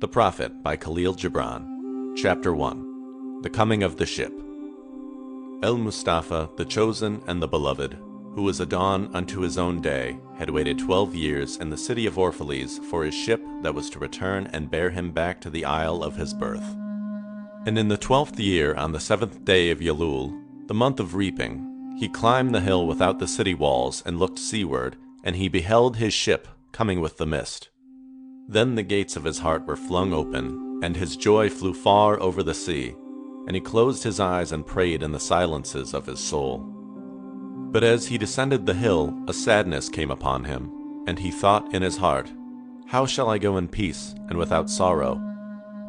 The Prophet by Kahlil Gibran. Chapter 1. The Coming of the Ship. El-Mustafa, the Chosen and the Beloved, who was a dawn unto his own day, had waited 12 years in the city of Orphalese for his ship that was to return and bear him back to the isle of his birth. And in the 12th year, on the 7th day of Elul, the month of reaping, he climbed the hill without the city walls and looked seaward, and he beheld his ship coming with the mist. Then the gates of his heart were flung open, and his joy flew far over the sea, and he closed his eyes and prayed in the silences of his soul. But as he descended the hill, a sadness came upon him, and he thought in his heart, "How shall I go in peace and without sorrow?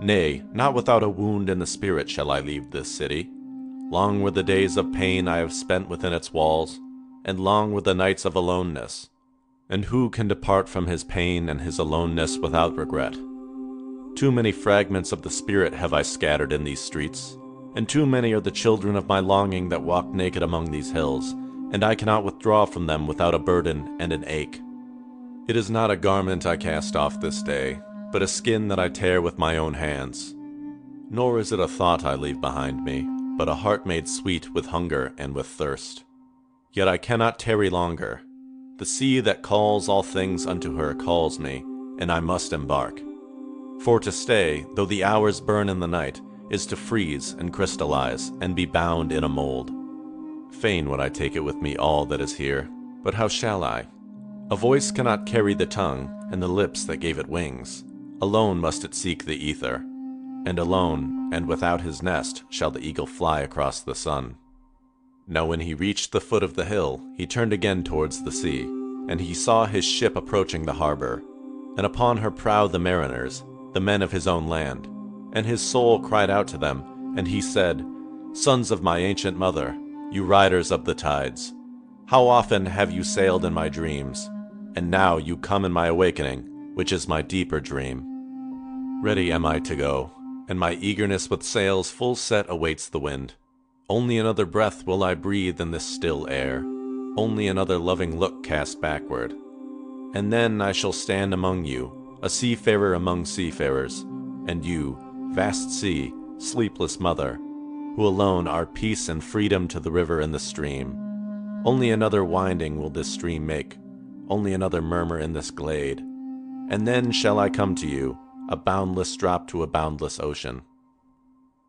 Nay, not without a wound in the spirit shall I leave this city. Long were the days of pain I have spent within its walls, and long were the nights of aloneness. And who can depart from his pain and his aloneness without regret? Too many fragments of the spirit have I scattered in these streets, and too many are the children of my longing that walk naked among these hills, and I cannot withdraw from them without a burden and an ache. It is not a garment I cast off this day, but a skin that I tear with my own hands. Nor is it a thought I leave behind me, but a heart made sweet with hunger and with thirst. Yet I cannot tarry longer. The sea that calls all things unto her calls me, and I must embark. For to stay, though the hours burn in the night, is to freeze and crystallize and be bound in a mold. Fain would I take it with me all that is here, but how shall I? A voice cannot carry the tongue and the lips that gave it wings. Alone must it seek the ether, and alone and without his nest shall the eagle fly across the sun. Now when he reached the foot of the hill, he turned again towards the sea, and he saw his ship approaching the harbor, and upon her prow the mariners, the men of his own land. And his soul cried out to them, and he said, "Sons of my ancient mother, you riders of the tides, how often have you sailed in my dreams, and now you come in my awakening, which is my deeper dream. Ready am I to go, and my eagerness with sails full set awaits the wind. Only another breath will I breathe in this still air, only another loving look cast backward. And then I shall stand among you, a seafarer among seafarers, and you, vast sea, sleepless mother, who alone are peace and freedom to the river and the stream. Only another winding will this stream make, only another murmur in this glade. And then shall I come to you, a boundless drop to a boundless ocean."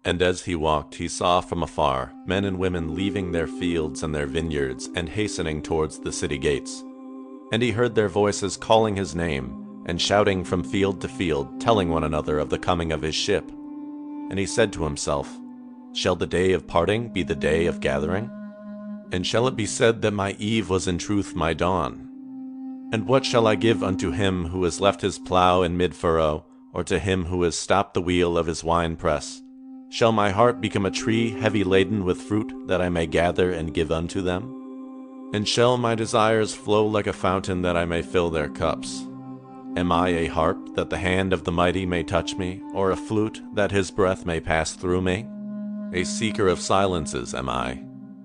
And as he walked, he saw from afar men and women leaving their fields and their vineyards and hastening towards the city gates. And he heard their voices calling his name, and shouting from field to field, telling one another of the coming of his ship. And he said to himself, "Shall the day of parting be the day of gathering? And shall it be said that my eve was in truth my dawn? And what shall I give unto him who has left his plough in mid-furrow, or to him who has stopped the wheel of his wine-press? Shall my heart become a tree heavy laden with fruit that I may gather and give unto them? And shall my desires flow like a fountain that I may fill their cups? Am I a harp that the hand of the mighty may touch me, or a flute that his breath may pass through me? A seeker of silences am I,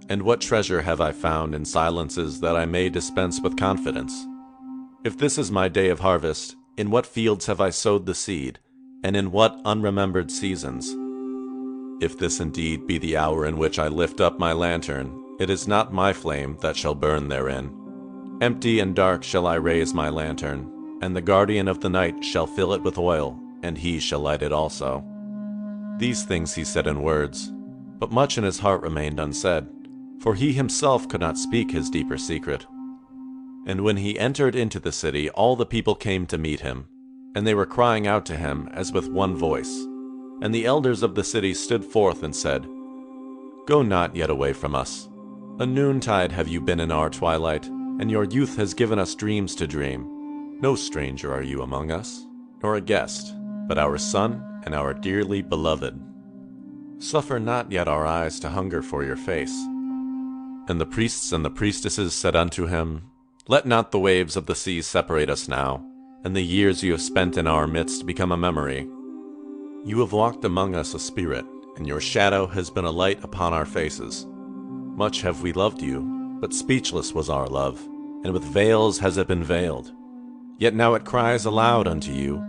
and what treasure have I found in silences that I may dispense with confidence? If this is my day of harvest, in what fields have I sowed the seed, and in what unremembered seasons? If this indeed be the hour in which I lift up my lantern, it is not my flame that shall burn therein. Empty and dark shall I raise my lantern, and the guardian of the night shall fill it with oil, and he shall light it also." These things he said in words, but much in his heart remained unsaid, for he himself could not speak his deeper secret. And when he entered into the city, all the people came to meet him, and they were crying out to him as with one voice. And the elders of the city stood forth and said, "Go not yet away from us. A noontide have you been in our twilight, and your youth has given us dreams to dream. No stranger are you among us, nor a guest, but our son and our dearly beloved. Suffer not yet our eyes to hunger for your face." And the priests and the priestesses said unto him, "Let not the waves of the sea separate us now, and the years you have spent in our midst become a memory. You have walked among us a spirit, and your shadow has been a light upon our faces. Much have we loved you, but speechless was our love, and with veils has it been veiled. Yet now it cries aloud unto you.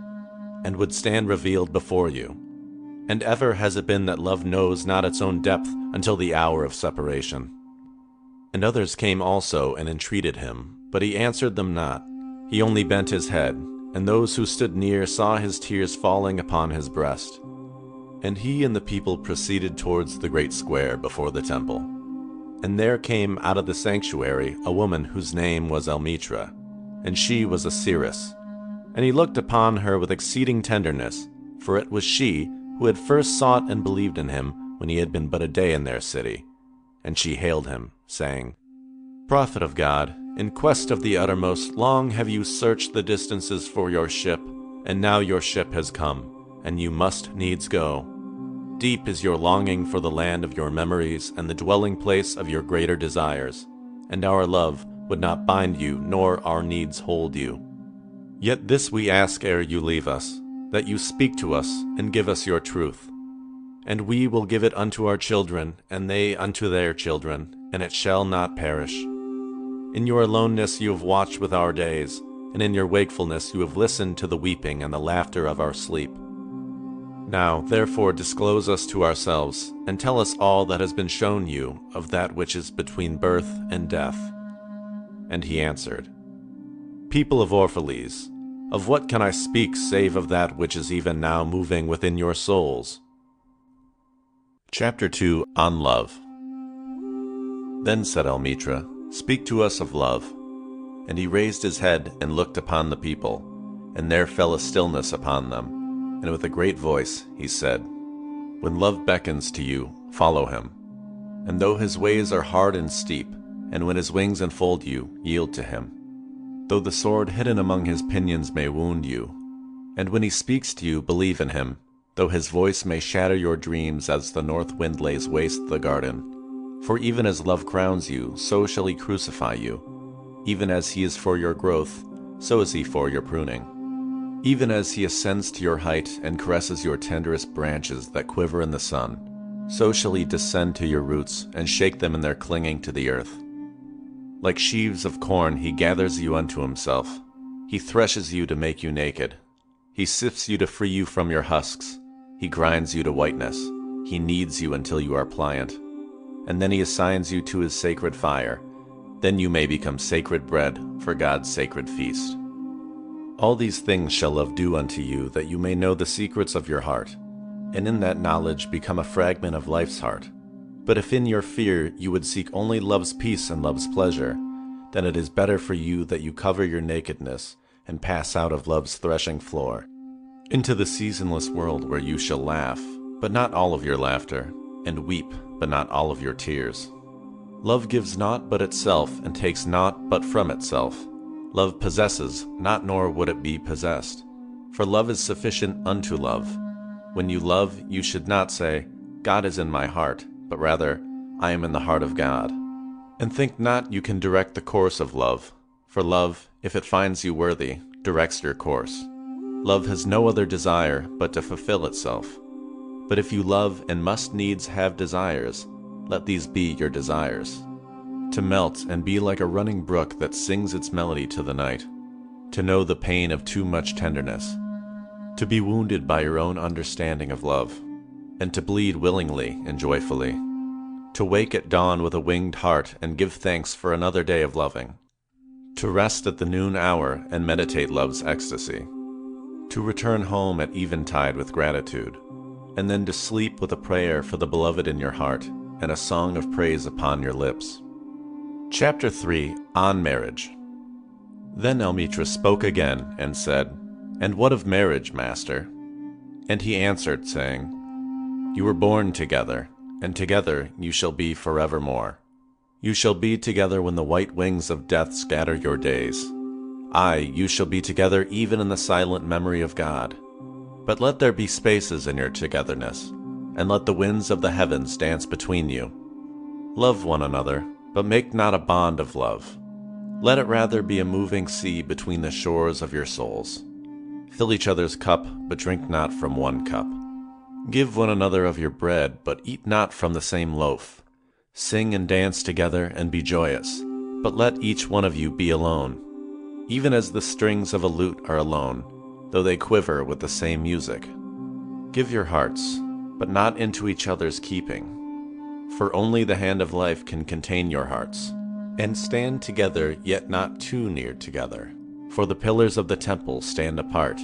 and would stand revealed before you. And ever has it been that love knows not its own depth until the hour of separation. And others came also and entreated him, but he answered them not. He only bent his head, and those who stood near saw his tears falling upon his breast. And he and the people proceeded towards the great square before the temple. And there came out of the sanctuary a woman whose name was Elmitra, and she was a seeress. And he looked upon her with exceeding tenderness, for it was she who had first sought and believed in him when he had been but a day in their city. And she hailed him, saying, Prophet of God, in quest of the uttermost, long have you searched the distances for your ship, and now your ship has come, and you must needs go. Deep is your longing for the land of your memories and the dwelling place of your greater desires, and our love would not bind you, nor our needs hold you. Yet this we ask ere you leave us, that you speak to us and give us your truth. And we will give it unto our children, and they unto their children, and it shall not perish. In your aloneness you have watched with our days, and in your wakefulness you have listened to the weeping and the laughter of our sleep. Now, therefore, disclose us to ourselves, and tell us all that has been shown you of that which is between birth and death. And he answered, People of Orphalese, of what can I speak save of that which is even now moving within your souls? Chapter 2, On Love. Then said Elmitra, Speak to us of love. And he raised his head and looked upon the people, and there fell a stillness upon them. And with a great voice he said, When love beckons to you, follow him. And though his ways are hard and steep, and when his wings enfold you, yield to him. Though the sword hidden among his pinions may wound you, and when he speaks to you, believe in him. Though his voice may shatter your dreams as the north wind lays waste the garden. For even as love crowns you, so shall he crucify you. Even as he is for your growth, so is he for your pruning. Even as he ascends to your height and caresses your tenderest branches that quiver in the sun, so shall he descend to your roots and shake them in their clinging to the earth. Like sheaves of corn he gathers you unto himself. He threshes you to make you naked. He sifts you to free you from your husks. He grinds you to whiteness. He kneads you until you are pliant. And then he assigns you to his sacred fire. Then you may become sacred bread for God's sacred feast. All these things shall love do unto you, that you may know the secrets of your heart, and in that knowledge become a fragment of life's heart. But if in your fear you would seek only love's peace and love's pleasure, then it is better for you that you cover your nakedness and pass out of love's threshing floor, into the seasonless world where you shall laugh, but not all of your laughter, and weep, but not all of your tears. Love gives naught but itself, and takes naught but from itself. Love possesses not, nor would it be possessed. For love is sufficient unto love. When you love, you should not say, God is in my heart, but rather, I am in the heart of God. And think not you can direct the course of love, for love, if it finds you worthy, directs your course. Love has no other desire but to fulfill itself. But if you love and must needs have desires, let these be your desires. To melt and be like a running brook that sings its melody to the night. To know the pain of too much tenderness. To be wounded by your own understanding of love. And to bleed willingly and joyfully. To wake at dawn with a winged heart and give thanks for another day of loving. To rest at the noon hour and meditate love's ecstasy. To return home at eventide with gratitude. And then to sleep with a prayer for the beloved in your heart and a song of praise upon your lips. Chapter 3, On Marriage. Then Elmitra spoke again and said, And what of marriage, master? And he answered, saying, You were born together, and together you shall be forevermore. You shall be together when the white wings of death scatter your days. Aye, you shall be together even in the silent memory of God. But let there be spaces in your togetherness, and let the winds of the heavens dance between you. Love one another, but make not a bond of love. Let it rather be a moving sea between the shores of your souls. Fill each other's cup, but drink not from one cup. Give one another of your bread, but eat not from the same loaf. Sing and dance together and be joyous, but let each one of you be alone. Even as the strings of a lute are alone, though they quiver with the same music. Give your hearts, but not into each other's keeping, for only the hand of life can contain your hearts. And stand together, yet not too near together, for the pillars of the temple stand apart,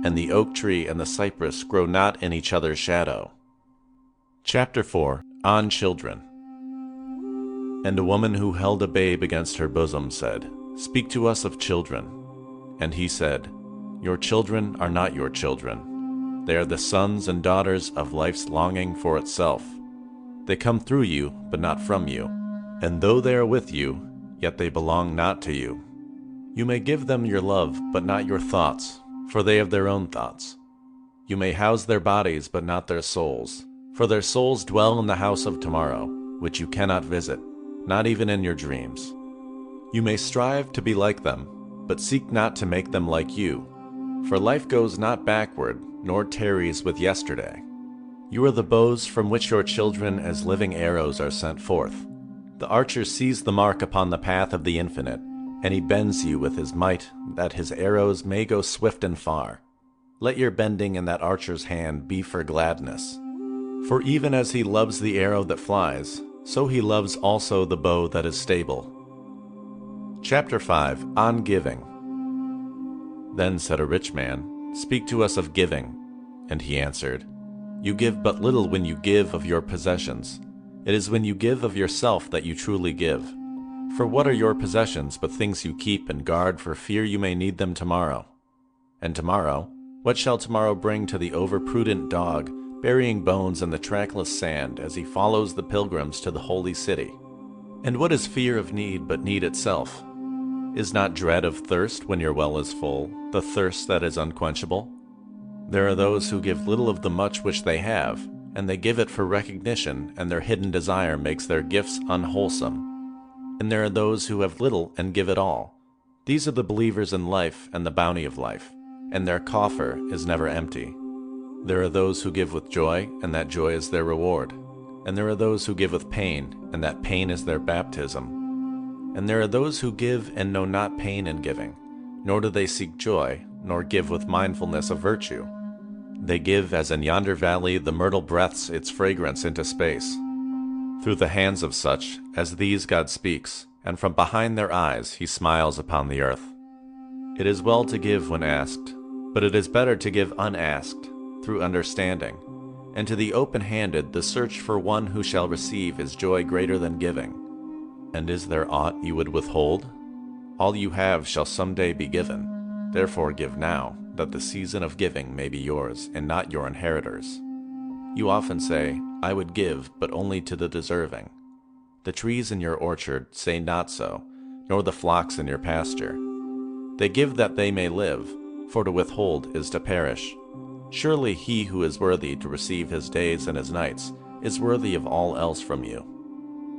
and the oak tree and the cypress grow not in each other's shadow. Chapter 4. On Children. And a woman who held a babe against her bosom said, "Speak to us of children." And he said, "Your children are not your children. They are the sons and daughters of life's longing for itself. They come through you, but not from you. And though they are with you, yet they belong not to you. You may give them your love, but not your thoughts, for they have their own thoughts. You may house their bodies, but not their souls, for their souls dwell in the house of tomorrow, which you cannot visit, not even in your dreams. You may strive to be like them, but seek not to make them like you, for life goes not backward, nor tarries with yesterday. You are the bows from which your children as living arrows are sent forth. The archer sees the mark upon the path of the infinite, and he bends you with his might, that his arrows may go swift and far. Let your bending in that archer's hand be for gladness. For even as he loves the arrow that flies, so he loves also the bow that is stable. Chapter 5. On Giving. Then said a rich man, "Speak to us of giving." And he answered, "You give but little when you give of your possessions. It is when you give of yourself that you truly give. For what are your possessions but things you keep and guard for fear you may need them tomorrow? And tomorrow, what shall tomorrow bring to the overprudent dog, burying bones in the trackless sand as he follows the pilgrims to the holy city? And what is fear of need but need itself? Is not dread of thirst when your well is full, the thirst that is unquenchable? There are those who give little of the much which they have, and they give it for recognition, and their hidden desire makes their gifts unwholesome. And there are those who have little and give it all. These are the believers in life and the bounty of life, and their coffer is never empty. There are those who give with joy, and that joy is their reward. And there are those who give with pain, and that pain is their baptism. And there are those who give and know not pain in giving, nor do they seek joy, nor give with mindfulness of virtue. They give as in yonder valley the myrtle breathes its fragrance into space. Through the hands of such as these God speaks, and from behind their eyes he smiles upon the earth. It is well to give when asked, but it is better to give unasked, through understanding. And to the open-handed the search for one who shall receive is joy greater than giving. And is there aught you would withhold? All you have shall some day be given. Therefore give now, that the season of giving may be yours, and not your inheritors. You often say, "I would give, but only to the deserving." The trees in your orchard say not so, nor the flocks in your pasture. They give that they may live, for to withhold is to perish. Surely he who is worthy to receive his days and his nights is worthy of all else from you.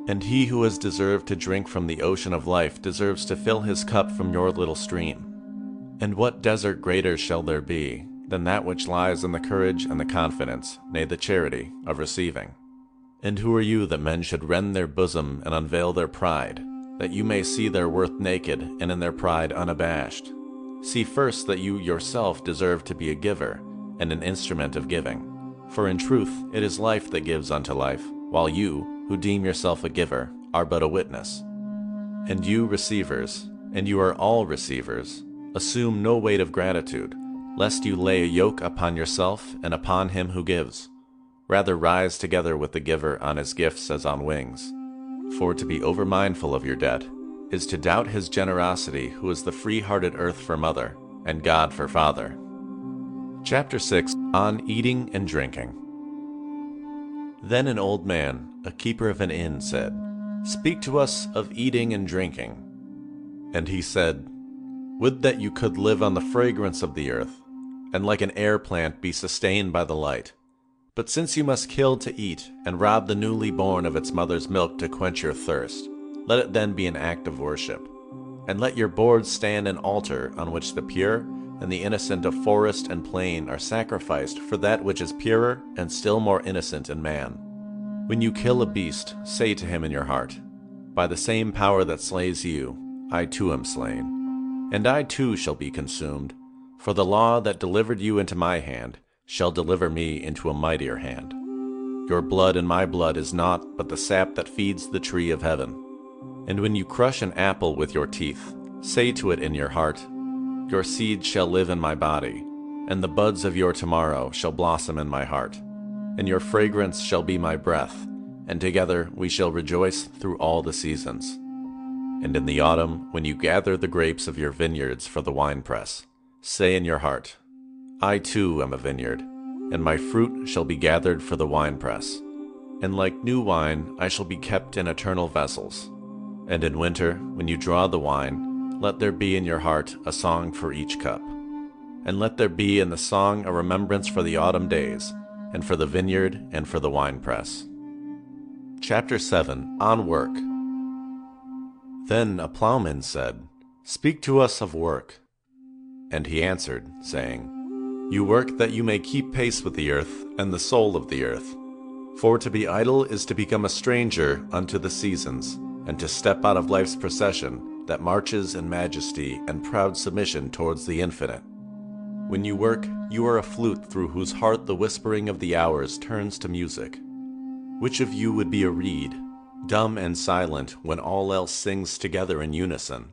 And he who has deserved to drink from the ocean of life deserves to fill his cup from your little stream. And what desert greater shall there be than that which lies in the courage and the confidence, nay, the charity, of receiving? And who are you that men should rend their bosom and unveil their pride, that you may see their worth naked and in their pride unabashed? See first that you yourself deserve to be a giver, and an instrument of giving. For in truth it is life that gives unto life, while you, who deem yourself a giver, are but a witness. And you receivers, and you are all receivers, assume no weight of gratitude, lest you lay a yoke upon yourself and upon him who gives. Rather rise together with the giver on his gifts as on wings. For to be overmindful of your debt is to doubt his generosity, who is the free-hearted earth for mother, and God for father. Chapter 6. On Eating and Drinking. Then an old man, a keeper of an inn, said, "Speak to us of eating and drinking." And he said, "Would that you could live on the fragrance of the earth, and like an air plant be sustained by the light. But since you must kill to eat, and rob the newly born of its mother's milk to quench your thirst, let it then be an act of worship. And let your boards stand an altar on which the pure and the innocent of forest and plain are sacrificed for that which is purer and still more innocent in man. When you kill a beast, say to him in your heart, 'By the same power that slays you, I too am slain, and I too shall be consumed, For the law that delivered you into my hand shall deliver me into a mightier hand. Your blood and my blood is naught but the sap that feeds the tree of heaven. And when you crush an apple with your teeth, say to it in your heart, Your seed shall live in my body, and the buds of your tomorrow shall blossom in my heart, and your fragrance shall be my breath, and together we shall rejoice through all the seasons. And in the autumn, when you gather the grapes of your vineyards for the winepress, say in your heart, I too am a vineyard, and my fruit shall be gathered for the winepress. And like new wine I shall be kept in eternal vessels. And in winter, when you draw the wine, let there be in your heart a song for each cup. And let there be in the song a remembrance for the autumn days, and for the vineyard, and for the winepress. Chapter 7. On Work. Then a plowman said, Speak to us of work. And he answered, saying, You work that you may keep pace with the earth and the soul of the earth. For to be idle is to become a stranger unto the seasons, and to step out of life's procession that marches in majesty and proud submission towards the infinite. When you work, you are a flute through whose heart the whispering of the hours turns to music. Which of you would be a reed, dumb and silent when all else sings together in unison?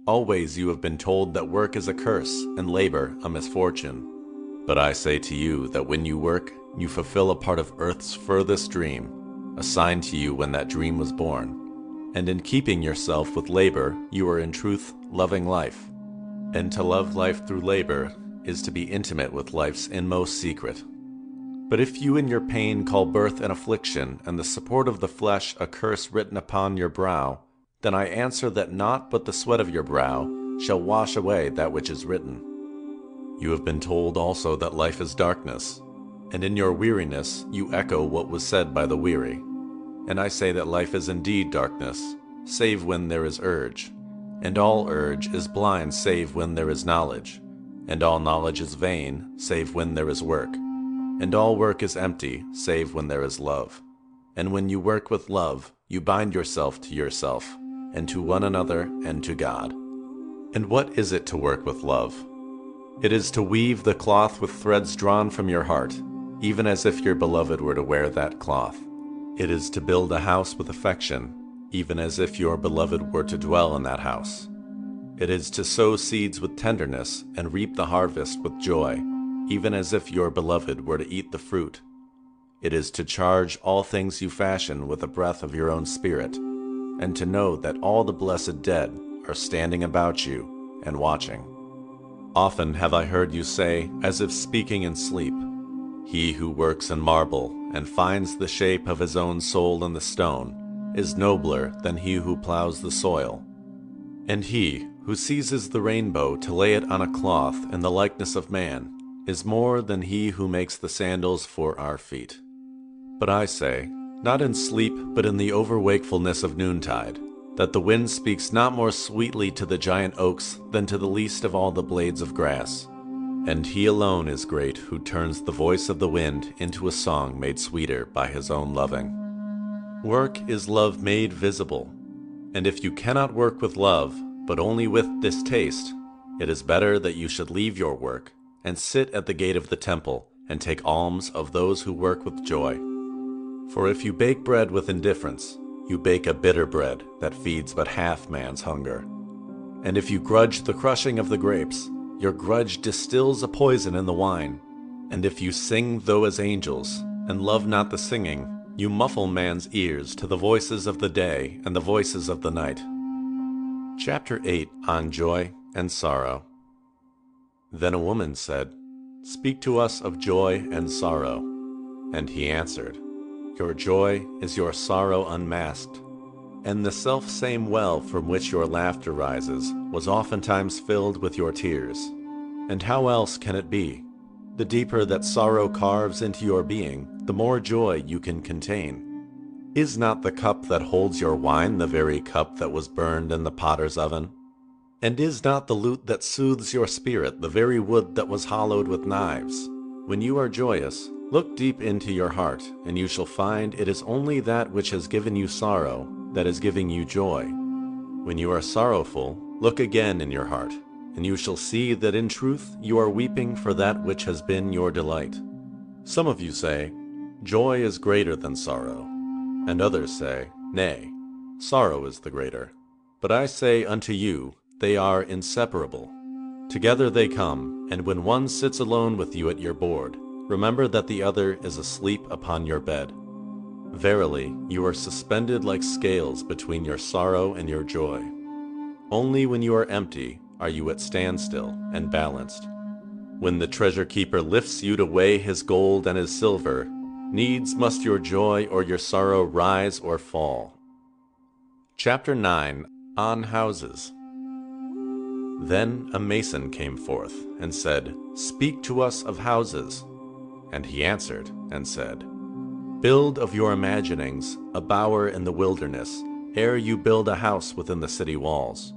Always you have been told that work is a curse and labor a misfortune. But I say to you that when you work, you fulfill a part of earth's furthest dream, assigned to you when that dream was born. And in keeping yourself with labor, you are in truth loving life. And to love life through labor is to be intimate with life's inmost secret. But if you in your pain call birth an affliction, and the support of the flesh a curse written upon your brow, then I answer that naught but the sweat of your brow shall wash away that which is written. You have been told also that life is darkness, and in your weariness you echo what was said by the weary. And I say that life is indeed darkness, save when there is urge, and all urge is blind save when there is knowledge, and all knowledge is vain save when there is work, and all work is empty save when there is love. And when you work with love, you bind yourself to yourself, and to one another, and to God. And what is it to work with love? It is to weave the cloth with threads drawn from your heart, even as if your beloved were to wear that cloth. It is to build a house with affection, even as if your beloved were to dwell in that house. It is to sow seeds with tenderness, and reap the harvest with joy, even as if your beloved were to eat the fruit. It is to charge all things you fashion with the breath of your own spirit, and to know that all the blessed dead are standing about you and watching. Often have I heard you say, as if speaking in sleep, He who works in marble and finds the shape of his own soul in the stone is nobler than he who plows the soil. And he who seizes the rainbow to lay it on a cloth in the likeness of man is more than he who makes the sandals for our feet. But I say, not in sleep, but in the overwakefulness of noontide, that the wind speaks not more sweetly to the giant oaks than to the least of all the blades of grass. And he alone is great who turns the voice of the wind into a song made sweeter by his own loving. Work is love made visible, and if you cannot work with love, but only with distaste, it is better that you should leave your work, and sit at the gate of the temple, and take alms of those who work with joy. For if you bake bread with indifference, you bake a bitter bread that feeds but half man's hunger. And if you grudge the crushing of the grapes, your grudge distills a poison in the wine. And if you sing though as angels, and love not the singing, you muffle man's ears to the voices of the day and the voices of the night. Chapter 8. On Joy and Sorrow. Then a woman said, Speak to us of joy and sorrow. And he answered, Your joy is your sorrow unmasked, and the self-same well from which your laughter rises was oftentimes filled with your tears. And how else can it be? The deeper that sorrow carves into your being, the more joy you can contain. Is not the cup that holds your wine the very cup that was burned in the potter's oven? And is not the lute that soothes your spirit the very wood that was hollowed with knives? When you are joyous, look deep into your heart, and you shall find it is only that which has given you sorrow that is giving you joy. When you are sorrowful, look again in your heart, and you shall see that in truth you are weeping for that which has been your delight. Some of you say, joy is greater than sorrow, and others say, nay, sorrow is the greater. But I say unto you, they are inseparable. Together they come, and when one sits alone with you at your board, remember that the other is asleep upon your bed. Verily, you are suspended like scales between your sorrow and your joy. Only when you are empty are you at standstill and balanced. When the treasure keeper lifts you to weigh his gold and his silver, needs must your joy or your sorrow rise or fall. Chapter 9, On Houses. Then a mason came forth and said, Speak to us of houses. And he answered and said, Build of your imaginings a bower in the wilderness, ere you build a house within the city walls.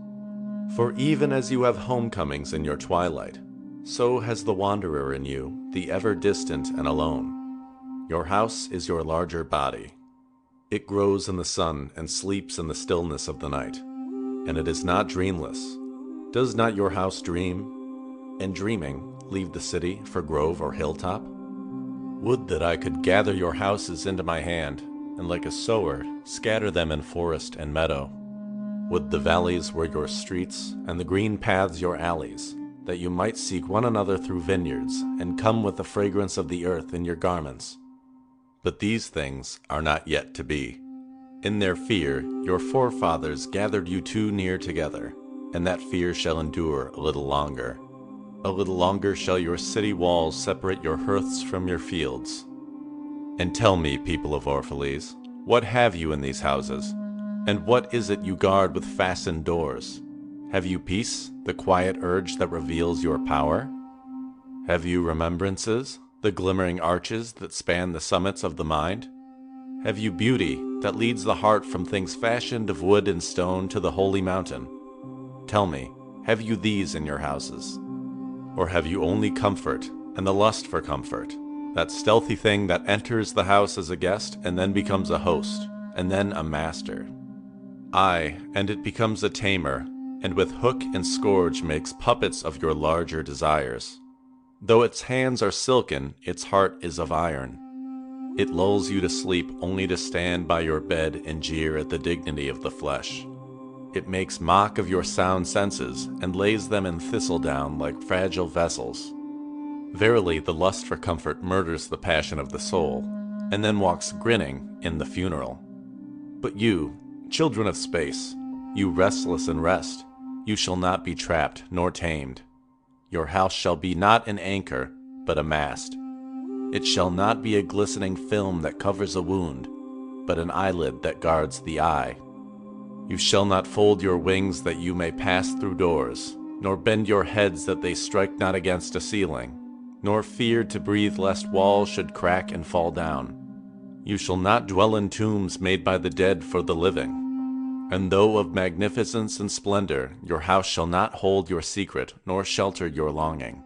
For even as you have homecomings in your twilight, so has the wanderer in you, the ever distant and alone. Your house is your larger body. It grows in the sun and sleeps in the stillness of the night, and it is not dreamless. Does not your house dream, and dreaming leave the city for grove or hilltop? Would that I could gather your houses into my hand, and like a sower scatter them in forest and meadow. Would the valleys were your streets, and the green paths your alleys, that you might seek one another through vineyards, and come with the fragrance of the earth in your garments. But these things are not yet to be. In their fear your forefathers gathered you too near together, and that fear shall endure a little longer. A little longer shall your city walls separate your hearths from your fields. And tell me, people of Orphalese, what have you in these houses? And what is it you guard with fastened doors? Have you peace, the quiet urge that reveals your power? Have you remembrances, the glimmering arches that span the summits of the mind? Have you beauty that leads the heart from things fashioned of wood and stone to the holy mountain? Tell me, have you these in your houses? Or have you only comfort and the lust for comfort, that stealthy thing that enters the house as a guest and then becomes a host, and then a master? Aye, and it becomes a tamer, and with hook and scourge makes puppets of your larger desires. Though its hands are silken, its heart is of iron. It lulls you to sleep only to stand by your bed and jeer at the dignity of the flesh. It makes mock of your sound senses, and lays them in thistledown like fragile vessels. Verily, the lust for comfort murders the passion of the soul, and then walks grinning in the funeral. But you, children of space, you restless in rest, you shall not be trapped nor tamed. Your house shall be not an anchor, but a mast. It shall not be a glistening film that covers a wound, but an eyelid that guards the eye. You shall not fold your wings that you may pass through doors, nor bend your heads that they strike not against a ceiling, nor fear to breathe lest walls should crack and fall down. You shall not dwell in tombs made by the dead for the living. And though of magnificence and splendor, your house shall not hold your secret, nor shelter your longing.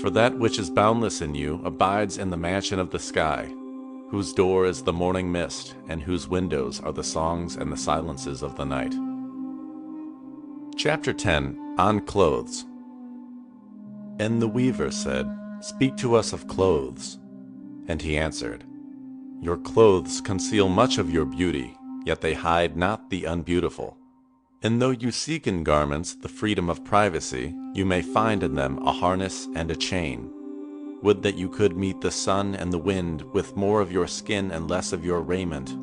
For that which is boundless in you abides in the mansion of the sky, whose door is the morning mist, and whose windows are the songs and the silences of the night. Chapter 10, On Clothes. And the weaver said, Speak to us of clothes. And he answered, Your clothes conceal much of your beauty, yet they hide not the unbeautiful. And though you seek in garments the freedom of privacy, you may find in them a harness and a chain. Would that you could meet the sun and the wind with more of your skin and less of your raiment.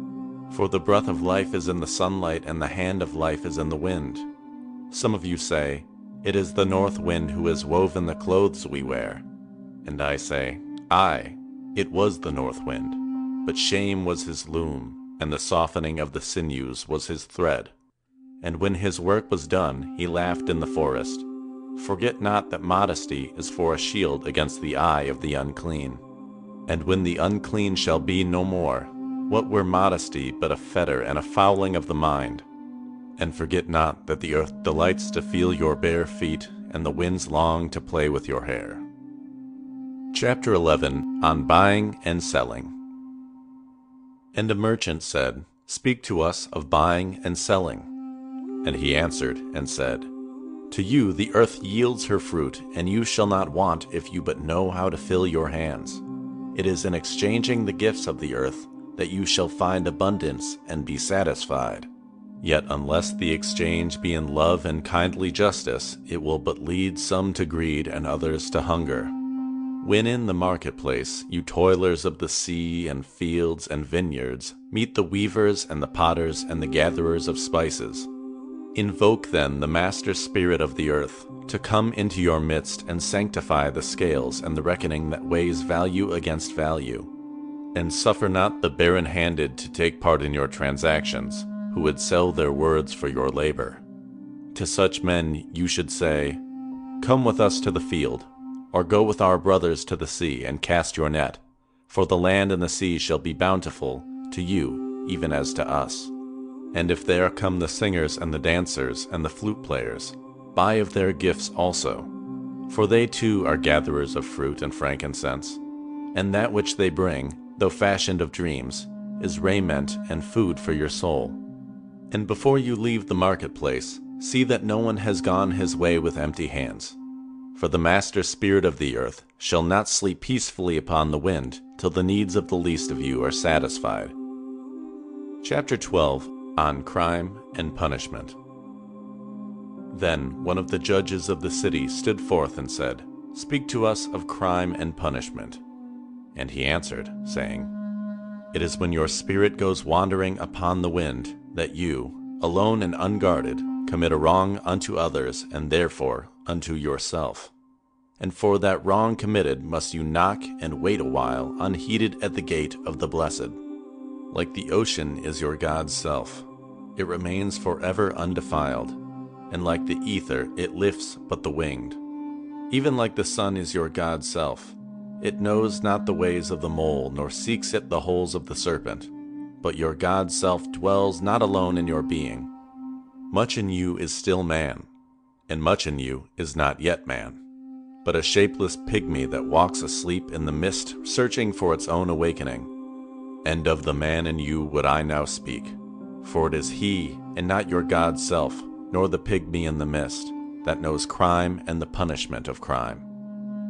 For the breath of life is in the sunlight, and the hand of life is in the wind. Some of you say, It is the north wind who has woven the clothes we wear. And I say, Aye, it was the north wind, but shame was his loom, and the softening of the sinews was his thread. And when his work was done, he laughed in the forest. Forget not that modesty is for a shield against the eye of the unclean. And when the unclean shall be no more, what were modesty but a fetter and a fouling of the mind? And forget not that the earth delights to feel your bare feet, and the winds long to play with your hair. Chapter 11, On Buying and Selling. And a merchant said, Speak to us of buying and selling. And he answered and said, To you the earth yields her fruit, and you shall not want if you but know how to fill your hands. It is in exchanging the gifts of the earth that you shall find abundance and be satisfied. Yet unless the exchange be in love and kindly justice, it will but lead some to greed and others to hunger. When in the marketplace, you toilers of the sea and fields and vineyards, meet the weavers and the potters and the gatherers of spices. Invoke then the master spirit of the earth to come into your midst and sanctify the scales and the reckoning that weighs value against value. And suffer not the barren-handed to take part in your transactions, who would sell their words for your labor. To such men you should say, "Come with us to the field, or go with our brothers to the sea and cast your net, for the land and the sea shall be bountiful to you even as to us. And if there come the singers and the dancers and the flute players, buy of their gifts also, for they too are gatherers of fruit and frankincense. And that which they bring, though fashioned of dreams, is raiment and food for your soul. And before you leave the marketplace, see that no one has gone his way with empty hands. For the master spirit of the earth shall not sleep peacefully upon the wind till the needs of the least of you are satisfied." Chapter 12, on crime and punishment. Then one of the judges of the city stood forth and said, "Speak to us of crime and punishment." And he answered, saying, "It is when your spirit goes wandering upon the wind, that you, alone and unguarded, commit a wrong unto others, and therefore unto yourself. And for that wrong committed must you knock and wait a while unheeded at the gate of the blessed. Like the ocean is your God's self. It remains forever undefiled, and like the ether it lifts but the winged. Even like the sun is your God's self. It knows not the ways of the mole, nor seeks it the holes of the serpent. But your God's self dwells not alone in your being. Much in you is still man, and much in you is not yet man, but a shapeless pygmy that walks asleep in the mist, searching for its own awakening. And of the man in you would I now speak, for it is he, and not your God's self, nor the pygmy in the mist, that knows crime and the punishment of crime.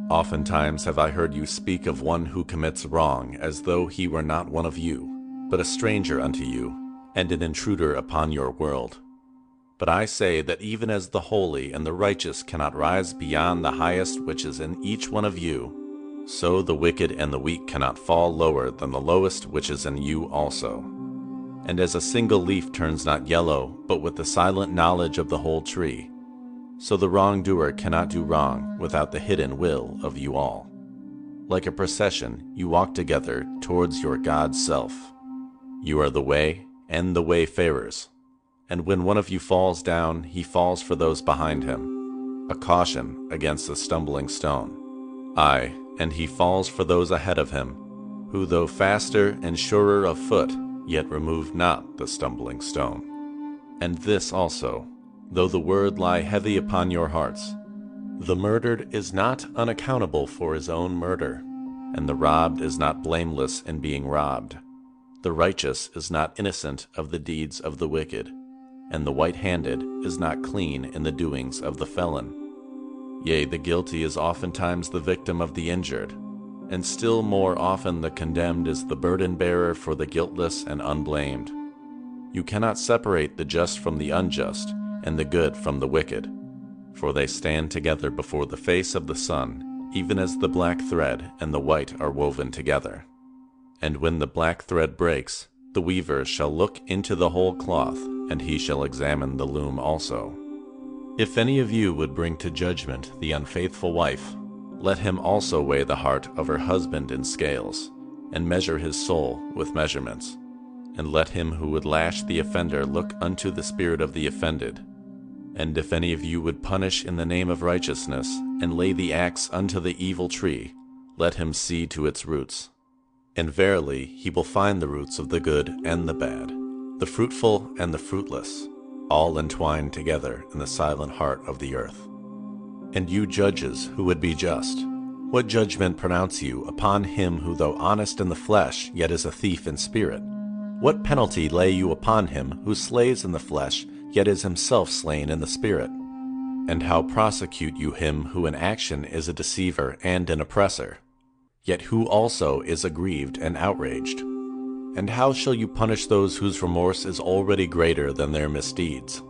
Oftentimes have I heard you speak of one who commits wrong as though he were not one of you, but a stranger unto you, and an intruder upon your world. But I say that even as the holy and the righteous cannot rise beyond the highest which is in each one of you, so the wicked and the weak cannot fall lower than the lowest which is in you also. And as a single leaf turns not yellow, but with the silent knowledge of the whole tree, so the wrongdoer cannot do wrong without the hidden will of you all. Like a procession, you walk together towards your God's self. You are the way and the wayfarers. And when one of you falls down, he falls for those behind him, a caution against the stumbling stone. Aye, and he falls for those ahead of him, who though faster and surer of foot, yet remove not the stumbling stone. And this also, though the word lie heavy upon your hearts, the murdered is not unaccountable for his own murder, and the robbed is not blameless in being robbed. The righteous is not innocent of the deeds of the wicked, and the white-handed is not clean in the doings of the felon. Yea, the guilty is oftentimes the victim of the injured, and still more often the condemned is the burden-bearer for the guiltless and unblamed. You cannot separate the just from the unjust, and the good from the wicked, for they stand together before the face of the sun, even as the black thread and the white are woven together. And when the black thread breaks, the weaver shall look into the whole cloth, and he shall examine the loom also. If any of you would bring to judgment the unfaithful wife, let him also weigh the heart of her husband in scales, and measure his soul with measurements. And let him who would lash the offender look unto the spirit of the offended. And if any of you would punish in the name of righteousness, and lay the axe unto the evil tree, let him see to its roots. And verily he will find the roots of the good and the bad, the fruitful and the fruitless, all entwined together in the silent heart of the earth. And you judges who would be just, what judgment pronounce you upon him who though honest in the flesh, yet is a thief in spirit? What penalty lay you upon him who slays in the flesh, yet is himself slain in the spirit? And how prosecute you him who in action is a deceiver and an oppressor, yet who also is aggrieved and outraged? And how shall you punish those whose remorse is already greater than their misdeeds?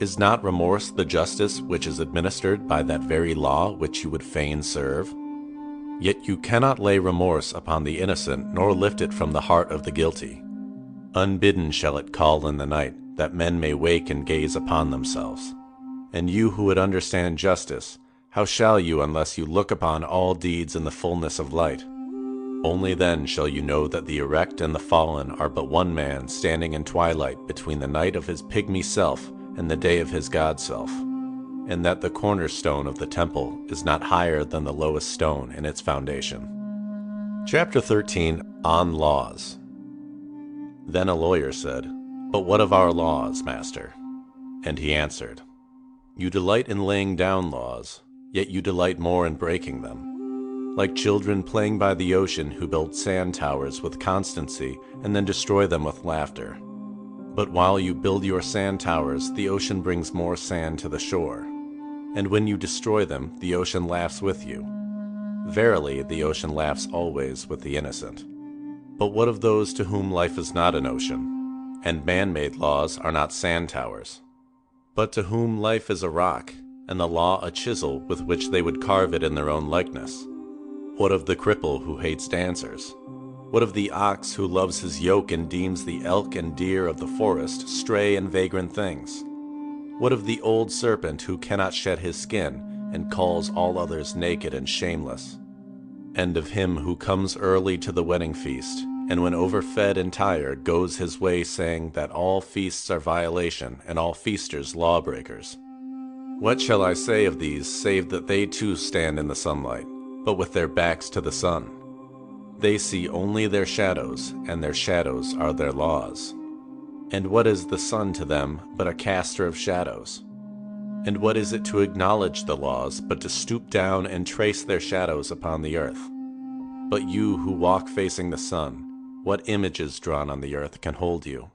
Is not remorse the justice which is administered by that very law which you would fain serve? Yet you cannot lay remorse upon the innocent, nor lift it from the heart of the guilty. Unbidden shall it call in the night, that men may wake and gaze upon themselves. And you who would understand justice, how shall you unless you look upon all deeds in the fullness of light? Only then shall you know that the erect and the fallen are but one man standing in twilight between the night of his pygmy self and the day of his God self, and that the cornerstone of the temple is not higher than the lowest stone in its foundation. Chapter 13, On Laws. Then a lawyer said, "But what of our laws, master?" And he answered, "You delight in laying down laws, yet you delight more in breaking them. Like children playing by the ocean who build sand towers with constancy and then destroy them with laughter. But while you build your sand towers, the ocean brings more sand to the shore. And when you destroy them, the ocean laughs with you. Verily, the ocean laughs always with the innocent. But what of those to whom life is not an ocean, and man-made laws are not sand towers, but to whom life is a rock, and the law a chisel with which they would carve it in their own likeness? What of the cripple who hates dancers? What of the ox who loves his yoke and deems the elk and deer of the forest stray and vagrant things? What of the old serpent who cannot shed his skin and calls all others naked and shameless? And of him who comes early to the wedding feast, and when overfed and tired goes his way saying that all feasts are violation and all feasters lawbreakers? What shall I say of these save that they too stand in the sunlight, but with their backs to the sun? They see only their shadows, and their shadows are their laws. And what is the sun to them but a caster of shadows? And what is it to acknowledge the laws but to stoop down and trace their shadows upon the earth? But you who walk facing the sun, what images drawn on the earth can hold you?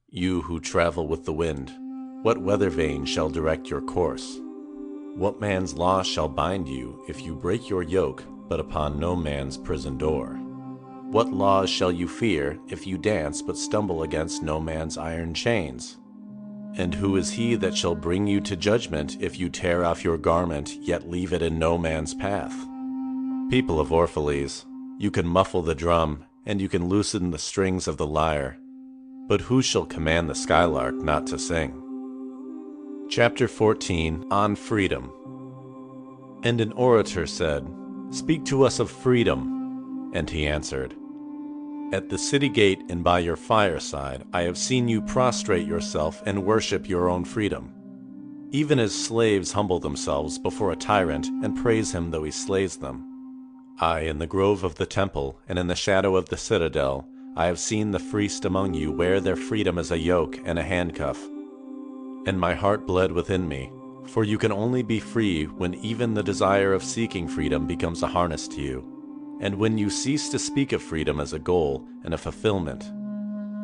You who travel with the wind, what weather vane shall direct your course? What man's law shall bind you if you break your yoke, but upon no man's prison door? What laws shall you fear if you dance but stumble against no man's iron chains? And who is he that shall bring you to judgment if you tear off your garment, yet leave it in no man's path? People of Orphalese, you can muffle the drum, and you can loosen the strings of the lyre, but who shall command the skylark not to sing? Chapter 14, On Freedom. And an orator said, "Speak to us of freedom." And he answered, "At the city gate and by your fireside I have seen you prostrate yourself and worship your own freedom, even as slaves humble themselves before a tyrant and praise him though he slays them. Aye, in the grove of the temple and in the shadow of the citadel I have seen the freest among you wear their freedom as a yoke and a handcuff. And my heart bled within me, for you can only be free when even the desire of seeking freedom becomes a harness to you, and when you cease to speak of freedom as a goal and a fulfillment.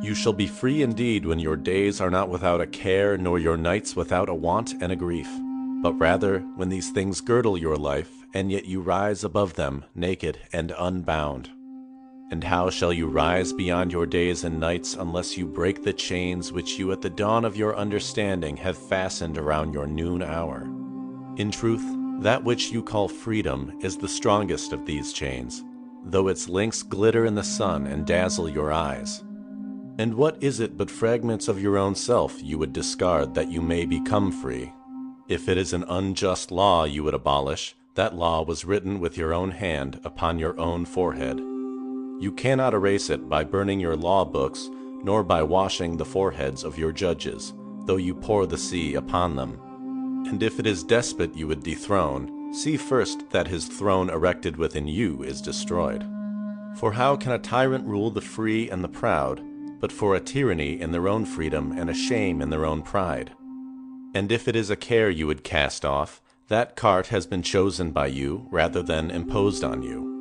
You shall be free indeed when your days are not without a care, nor your nights without a want and a grief, but rather when these things girdle your life, and yet you rise above them, naked and unbound. And how shall you rise beyond your days and nights unless you break the chains which you at the dawn of your understanding have fastened around your noon hour? In truth, that which you call freedom is the strongest of these chains, though its links glitter in the sun and dazzle your eyes. And what is it but fragments of your own self you would discard that you may become free? If it is an unjust law you would abolish, that law was written with your own hand upon your own forehead. You cannot erase it by burning your law books, nor by washing the foreheads of your judges, though you pour the sea upon them. And if it is despot you would dethrone, see first that his throne erected within you is destroyed. For how can a tyrant rule the free and the proud, but for a tyranny in their own freedom and a shame in their own pride? And if it is a care you would cast off, that cart has been chosen by you rather than imposed on you.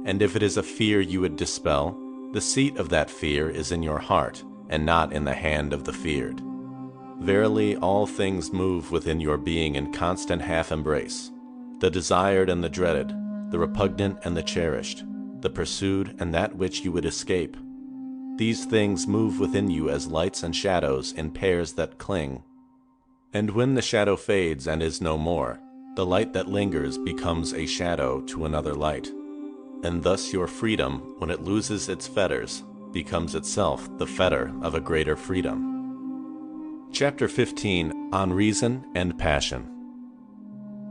And if it is a fear you would dispel, the seat of that fear is in your heart, and not in the hand of the feared. Verily, all things move within your being in constant half-embrace, the desired and the dreaded, the repugnant and the cherished, the pursued and that which you would escape. These things move within you as lights and shadows in pairs that cling. And when the shadow fades and is no more, the light that lingers becomes a shadow to another light. And thus your freedom, when it loses its fetters, becomes itself the fetter of a greater freedom. Chapter 15, On Reason and Passion.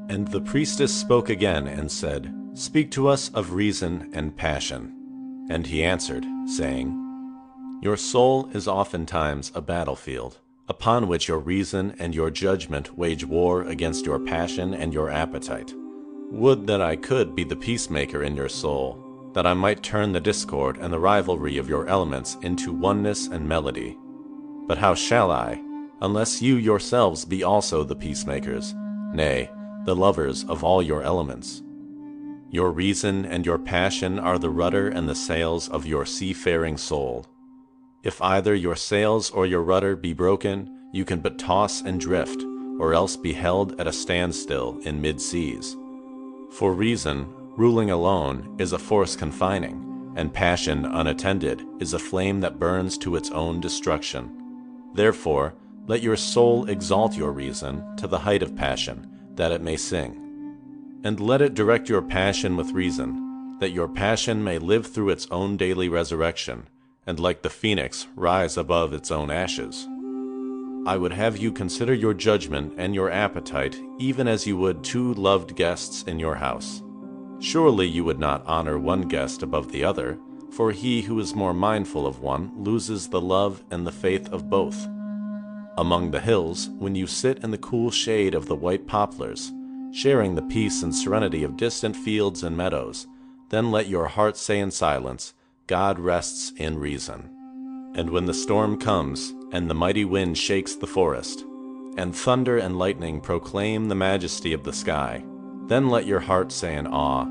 And the priestess spoke again and said, Speak to us of reason and passion. And he answered, saying, Your soul is oftentimes a battlefield, upon which your reason and your judgment wage war against your passion and your appetite. Would that I could be the peacemaker in your soul, that I might turn the discord and the rivalry of your elements into oneness and melody. But how shall I, unless you yourselves be also the peacemakers, nay, the lovers of all your elements? Your reason and your passion are the rudder and the sails of your seafaring soul. If either your sails or your rudder be broken, you can but toss and drift, or else be held at a standstill in mid-seas. For reason, ruling alone, is a force confining, and passion unattended is a flame that burns to its own destruction. Therefore, let your soul exalt your reason to the height of passion, that it may sing. And let it direct your passion with reason, that your passion may live through its own daily resurrection, and like the phoenix rise above its own ashes. I would have you consider your judgment and your appetite even as you would two loved guests in your house. Surely you would not honor one guest above the other, for he who is more mindful of one loses the love and the faith of both. Among the hills, when you sit in the cool shade of the white poplars, sharing the peace and serenity of distant fields and meadows, then let your heart say in silence, God rests in reason. And when the storm comes, and the mighty wind shakes the forest, and thunder and lightning proclaim the majesty of the sky, then let your heart say in awe,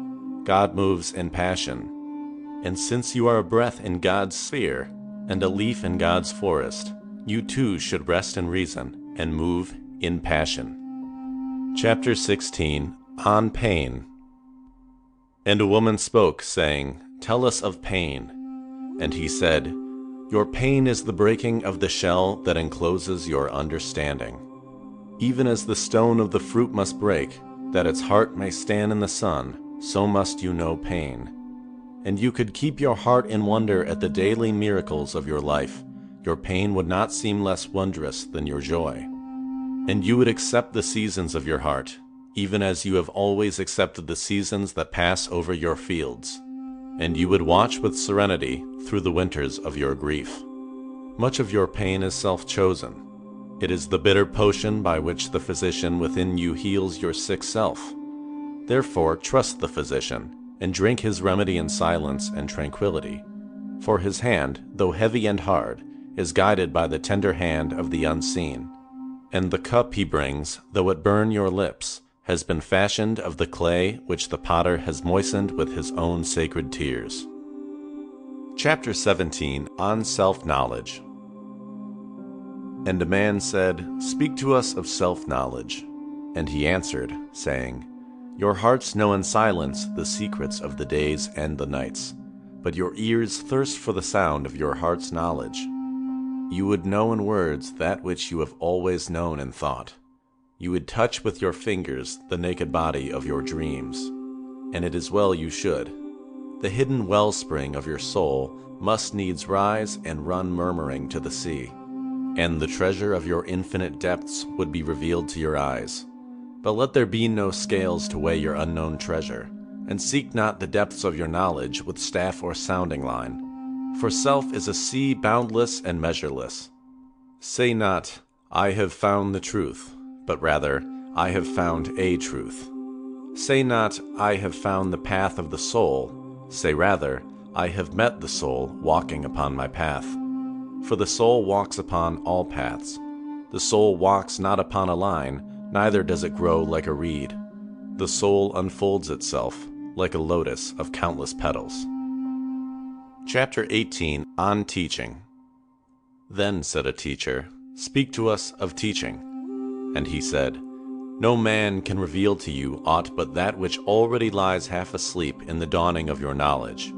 God moves in passion. And since you are a breath in God's sphere, and a leaf in God's forest, you too should rest in reason, and move in passion. Chapter 16, On Pain. And a woman spoke, saying, Tell us of pain. And he said, Your pain is the breaking of the shell that encloses your understanding. Even as the stone of the fruit must break, that its heart may stand in the sun, so must you know pain. And you could keep your heart in wonder at the daily miracles of your life. Your pain would not seem less wondrous than your joy. And you would accept the seasons of your heart, even as you have always accepted the seasons that pass over your fields. And you would watch with serenity through the winters of your grief. Much of your pain is self-chosen. It is the bitter potion by which the physician within you heals your sick self. Therefore trust the physician, and drink his remedy in silence and tranquility. For his hand, though heavy and hard, is guided by the tender hand of the unseen. And the cup he brings, though it burn your lips, has been fashioned of the clay which the potter has moistened with his own sacred tears. Chapter 17, On Self-Knowledge. And a man said, Speak to us of self-knowledge. And he answered, saying, Your hearts know in silence the secrets of the days and the nights, but your ears thirst for the sound of your heart's knowledge. You would know in words that which you have always known in thought. You would touch with your fingers the naked body of your dreams, and it is well you should. The hidden wellspring of your soul must needs rise and run murmuring to the sea, and the treasure of your infinite depths would be revealed to your eyes. But let there be no scales to weigh your unknown treasure, and seek not the depths of your knowledge with staff or sounding line, for self is a sea boundless and measureless. Say not, I have found the truth, but rather, I have found a truth. Say not, I have found the path of the soul. Say rather, I have met the soul walking upon my path. For the soul walks upon all paths. The soul walks not upon a line, neither does it grow like a reed. The soul unfolds itself like a lotus of countless petals. Chapter 18, On Teaching. Then said a teacher, Speak to us of teaching. And he said, No man can reveal to you aught but that which already lies half asleep in the dawning of your knowledge.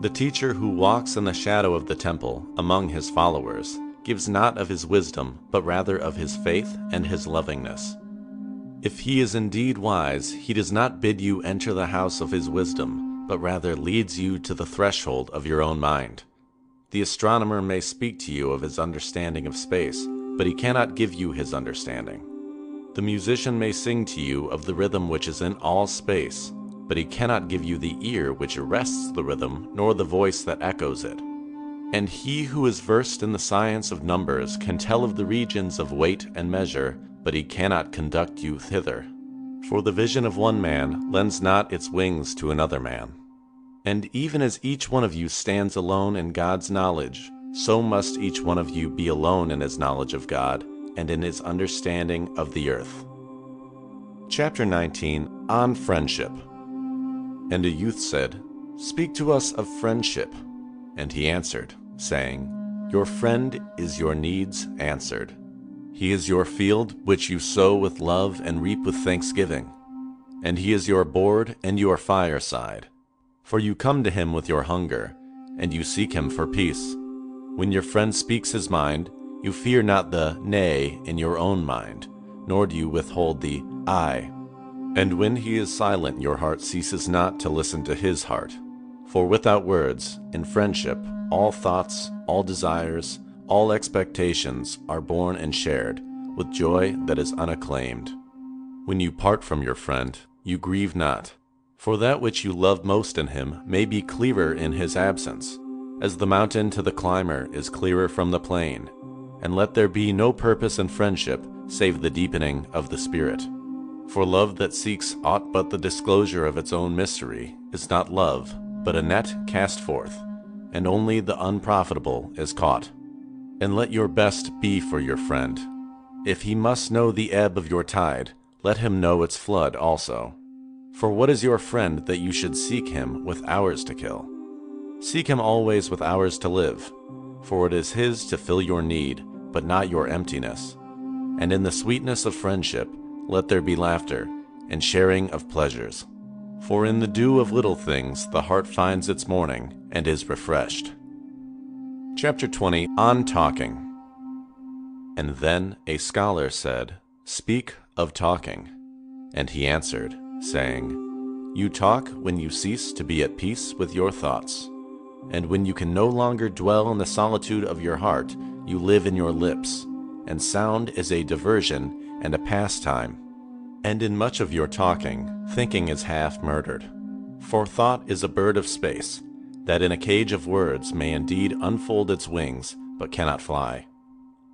The teacher who walks in the shadow of the temple among his followers gives not of his wisdom, but rather of his faith and his lovingness. If he is indeed wise, he does not bid you enter the house of his wisdom, but rather leads you to the threshold of your own mind. The astronomer may speak to you of his understanding of space, but he cannot give you his understanding. The musician may sing to you of the rhythm which is in all space, but he cannot give you the ear which arrests the rhythm, nor the voice that echoes it. And he who is versed in the science of numbers can tell of the regions of weight and measure, but he cannot conduct you thither. For the vision of one man lends not its wings to another man. And even as each one of you stands alone in God's knowledge, so must each one of you be alone in his knowledge of God and in his understanding of the earth. Chapter 19, On Friendship. And a youth said, Speak to us of friendship. And he answered, saying, Your friend is your needs answered. He is your field which you sow with love and reap with thanksgiving. And he is your board and your fireside. For you come to him with your hunger, and you seek him for peace. When your friend speaks his mind, you fear not the nay in your own mind, nor do you withhold the I. And when he is silent, your heart ceases not to listen to his heart. For without words, in friendship, all thoughts, all desires, all expectations are born and shared, with joy that is unacclaimed. When you part from your friend, you grieve not, for that which you love most in him may be clearer in his absence, as the mountain to the climber is clearer from the plain. And let there be no purpose in friendship save the deepening of the spirit. For love that seeks aught but the disclosure of its own mystery is not love, but a net cast forth, and only the unprofitable is caught. And let your best be for your friend. If he must know the ebb of your tide, let him know its flood also. For what is your friend that you should seek him with hours to kill? Seek him always with hours to live, for it is his to fill your need, but not your emptiness. And in the sweetness of friendship, let there be laughter, and sharing of pleasures. For in the dew of little things the heart finds its morning, and is refreshed. Chapter 20, On Talking. And then a scholar said, Speak of talking. And he answered, saying, You talk when you cease to be at peace with your thoughts. And when you can no longer dwell in the solitude of your heart, you live in your lips, and sound is a diversion and a pastime. And in much of your talking, thinking is half murdered. For thought is a bird of space, that in a cage of words may indeed unfold its wings, but cannot fly.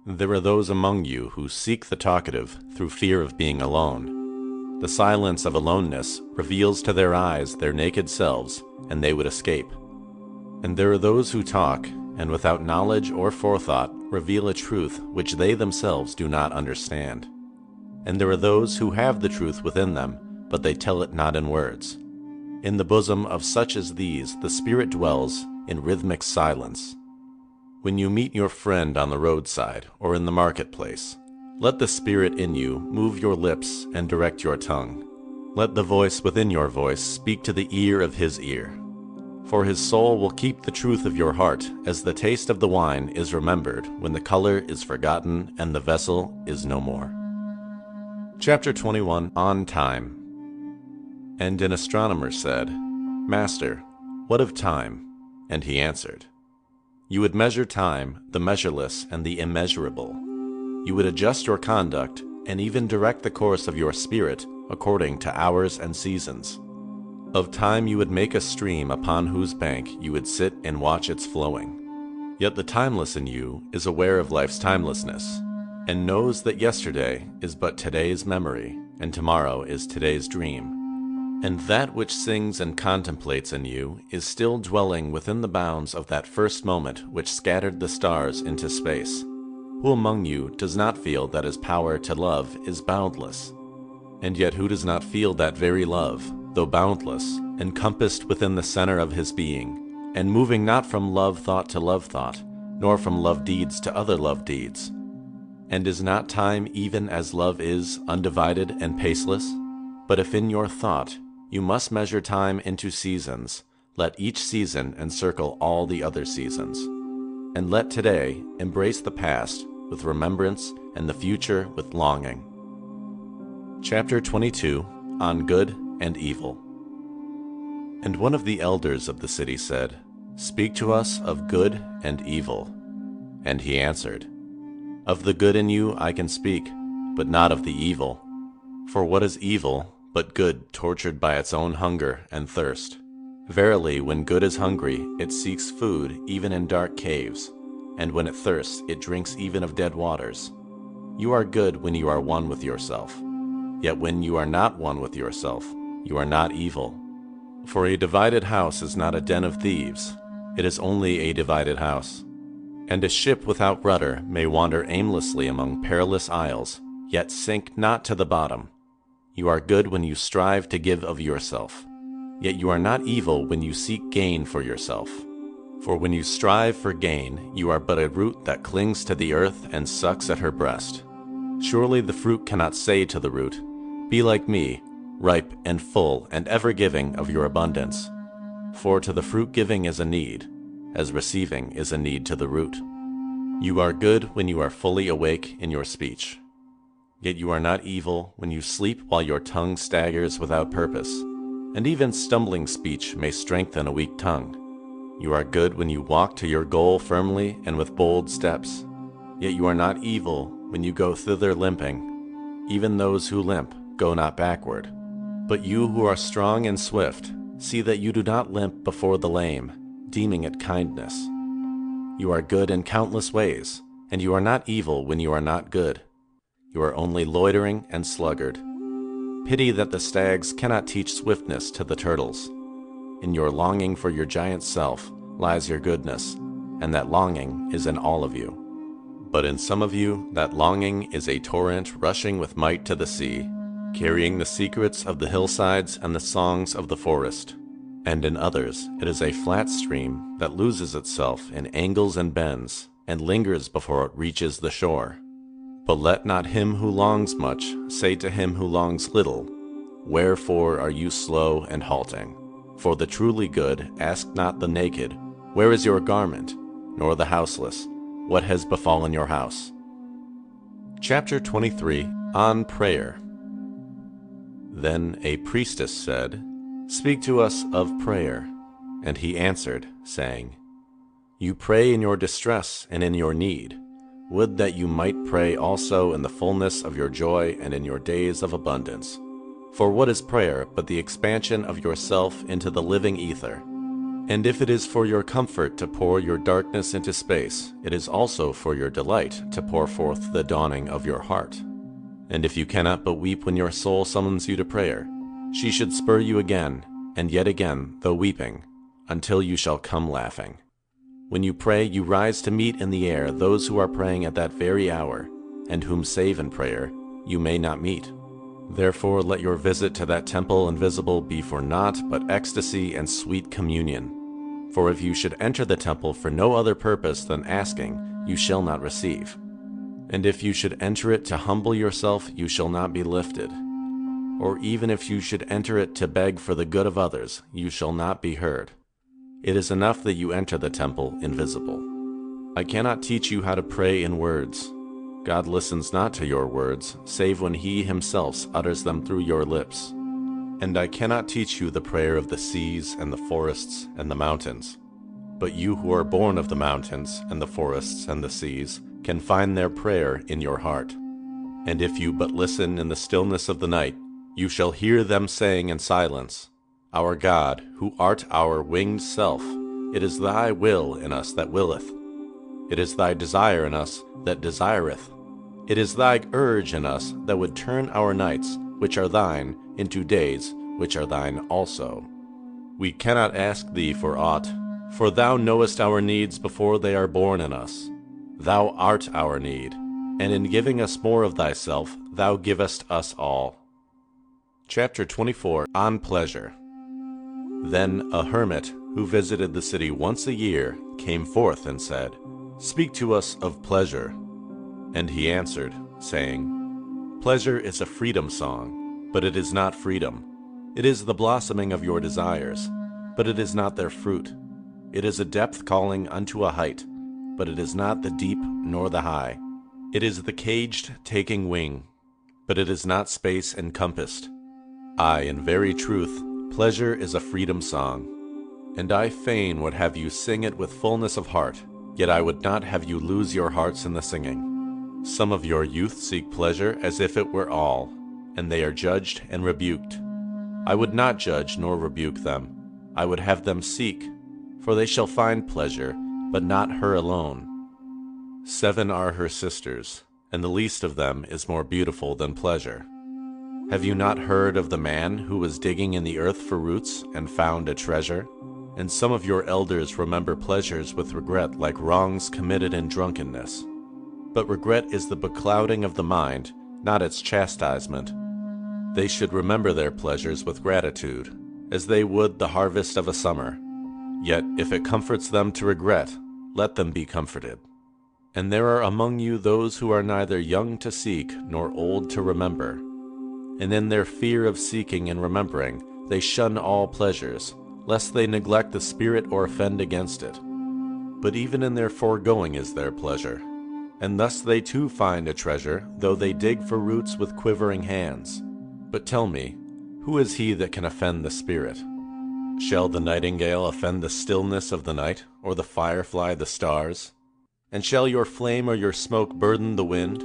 There are those among you who seek the talkative through fear of being alone. The silence of aloneness reveals to their eyes their naked selves, and they would escape. And there are those who talk, and without knowledge or forethought reveal a truth which they themselves do not understand. And there are those who have the truth within them, but they tell it not in words. In the bosom of such as these the Spirit dwells in rhythmic silence. When you meet your friend on the roadside or in the marketplace, let the Spirit in you move your lips and direct your tongue. Let the voice within your voice speak to the ear of his ear. For his soul will keep the truth of your heart, as the taste of the wine is remembered when the color is forgotten and the vessel is no more. Chapter 21, On Time. And an astronomer said, Master, what of time? And he answered, You would measure time, the measureless and the immeasurable. You would adjust your conduct and even direct the course of your spirit according to hours and seasons. Of time you would make a stream upon whose bank you would sit and watch its flowing. Yet the timeless in you is aware of life's timelessness, and knows that yesterday is but today's memory, and tomorrow is today's dream. And that which sings and contemplates in you is still dwelling within the bounds of that first moment which scattered the stars into space. Who among you does not feel that his power to love is boundless? And yet who does not feel that very love, though boundless, encompassed within the center of his being, and moving not from love thought to love thought, nor from love deeds to other love deeds? And is not time even as love is, undivided and paceless? But if in your thought you must measure time into seasons, let each season encircle all the other seasons. And let today embrace the past with remembrance and the future with longing. Chapter 22, On Good and Evil. And one of the elders of the city said, Speak to us of good and evil. And he answered, Of the good in you I can speak, but not of the evil. For what is evil but good tortured by its own hunger and thirst? Verily, when good is hungry, it seeks food even in dark caves, and when it thirsts, it drinks even of dead waters. You are good when you are one with yourself. Yet when you are not one with yourself, you are not evil. For a divided house is not a den of thieves, it is only a divided house. And a ship without rudder may wander aimlessly among perilous isles, yet sink not to the bottom. You are good when you strive to give of yourself. Yet you are not evil when you seek gain for yourself. For when you strive for gain, you are but a root that clings to the earth and sucks at her breast. Surely the fruit cannot say to the root, Be like me, ripe and full and ever giving of your abundance. For to the fruit giving is a need, as receiving is a need to the root. You are good when you are fully awake in your speech. Yet you are not evil when you sleep while your tongue staggers without purpose, and even stumbling speech may strengthen a weak tongue. You are good when you walk to your goal firmly and with bold steps. Yet you are not evil when you go thither limping. Even those who limp go not backward. But you who are strong and swift, see that you do not limp before the lame, deeming it kindness. You are good in countless ways, and you are not evil when you are not good. You are only loitering and sluggard. Pity that the stags cannot teach swiftness to the turtles. In your longing for your giant self lies your goodness, and that longing is in all of you. But in some of you, that longing is a torrent rushing with might to the sea, carrying the secrets of the hillsides and the songs of the forest. And in others, it is a flat stream that loses itself in angles and bends, and lingers before it reaches the shore. But let not him who longs much say to him who longs little, Wherefore are you slow and halting? For the truly good ask not the naked, Where is your garment? Nor the houseless, What has befallen your house? Chapter 23, On Prayer. Then a priestess said, Speak to us of prayer. And he answered, saying, You pray in your distress and in your need. Would that you might pray also in the fullness of your joy and in your days of abundance. For what is prayer but the expansion of yourself into the living ether? And if it is for your comfort to pour your darkness into space, it is also for your delight to pour forth the dawning of your heart. And if you cannot but weep when your soul summons you to prayer, she should spur you again, and yet again, though weeping, until you shall come laughing. When you pray, you rise to meet in the air those who are praying at that very hour, and whom save in prayer you may not meet. Therefore let your visit to that temple invisible be for naught but ecstasy and sweet communion. For if you should enter the temple for no other purpose than asking, you shall not receive. And if you should enter it to humble yourself, you shall not be lifted. Or even if you should enter it to beg for the good of others, you shall not be heard. It is enough that you enter the temple invisible. I cannot teach you how to pray in words. God listens not to your words, save when he himself utters them through your lips. And I cannot teach you the prayer of the seas and the forests and the mountains. But you who are born of the mountains and the forests and the seas can find their prayer in your heart. And if you but listen in the stillness of the night, you shall hear them saying in silence, Our God, who art our winged self, it is thy will in us that willeth. It is thy desire in us that desireth. It is thy urge in us that would turn our nights, which are thine, into days, which are thine also. We cannot ask thee for aught, for thou knowest our needs before they are born in us. Thou art our need, and in giving us more of thyself, thou givest us all. Chapter 24, On Pleasure. Then a hermit, who visited the city once a year, came forth and said, Speak to us of pleasure. And he answered, saying, Pleasure is a freedom song, but it is not freedom. It is the blossoming of your desires, but it is not their fruit. It is a depth calling unto a height, but it is not the deep nor the high. It is the caged taking wing, but it is not space encompassed. Aye, in very truth, pleasure is a freedom song. And I fain would have you sing it with fullness of heart, yet I would not have you lose your hearts in the singing. Some of your youth seek pleasure as if it were all, and they are judged and rebuked. I would not judge nor rebuke them. I would have them seek, for they shall find pleasure, but not her alone. 7 are her sisters, and the least of them is more beautiful than pleasure. Have you not heard of the man who was digging in the earth for roots and found a treasure? And some of your elders remember pleasures with regret like wrongs committed in drunkenness. But regret is the beclouding of the mind, not its chastisement. They should remember their pleasures with gratitude, as they would the harvest of a summer. Yet if it comforts them to regret, let them be comforted. And there are among you those who are neither young to seek nor old to remember. And in their fear of seeking and remembering, they shun all pleasures, lest they neglect the spirit or offend against it. But even in their foregoing is their pleasure, and thus they too find a treasure, though they dig for roots with quivering hands. But tell me, who is he that can offend the spirit? Shall the nightingale offend the stillness of the night, or the firefly the stars? And shall your flame or your smoke burden the wind?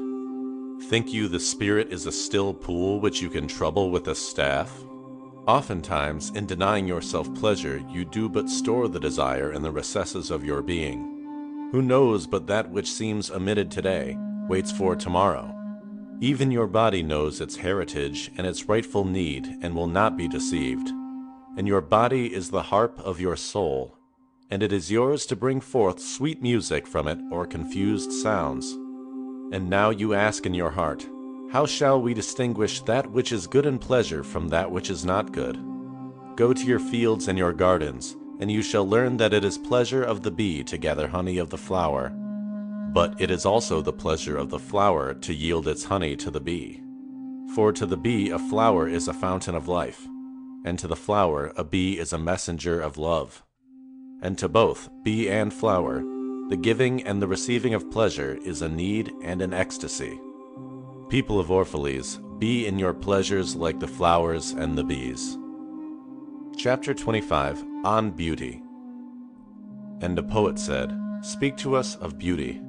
Think you the spirit is a still pool which you can trouble with a staff? Oftentimes, in denying yourself pleasure, you do but store the desire in the recesses of your being. Who knows but that which seems omitted today waits for tomorrow? Even your body knows its heritage and its rightful need and will not be deceived. And your body is the harp of your soul, and it is yours to bring forth sweet music from it or confused sounds. And now you ask in your heart, how shall we distinguish that which is good and pleasure from that which is not good? Go to your fields and your gardens, and you shall learn that it is pleasure of the bee to gather honey of the flower. But it is also the pleasure of the flower to yield its honey to the bee. For to the bee a flower is a fountain of life, and to the flower a bee is a messenger of love. And to both, bee and flower, the giving and the receiving of pleasure is a need and an ecstasy. People of Orphalese, be in your pleasures like the flowers and the bees. Chapter 25, On Beauty. And a poet said, Speak to us of beauty.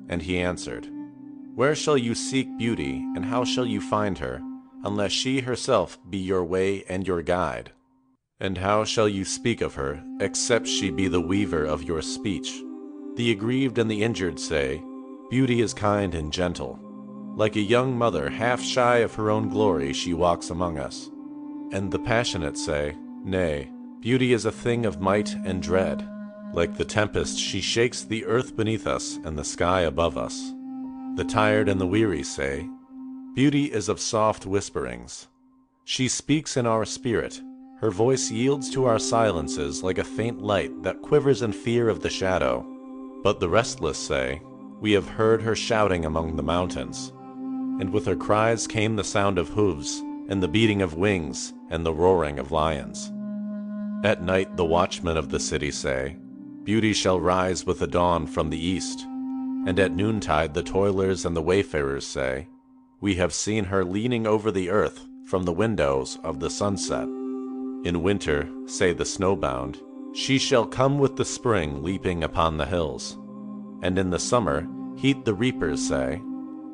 And he answered, Where shall you seek beauty, and how shall you find her, unless she herself be your way and your guide? And how shall you speak of her, except she be the weaver of your speech? The aggrieved and the injured say, Beauty is kind and gentle. Like a young mother, half shy of her own glory, she walks among us. And the passionate say, Nay, beauty is a thing of might and dread. Like the tempest, she shakes the earth beneath us and the sky above us. The tired and the weary say, Beauty is of soft whisperings. She speaks in our spirit. Her voice yields to our silences like a faint light that quivers in fear of the shadow. But the restless say, We have heard her shouting among the mountains. And with her cries came the sound of hooves, and the beating of wings, and the roaring of lions. At night the watchmen of the city say, Beauty shall rise with the dawn from the east. And at noontide the toilers and the wayfarers say, We have seen her leaning over the earth from the windows of the sunset. In winter, say the snowbound, She shall come with the spring leaping upon the hills. And in the summer, heat the reapers say,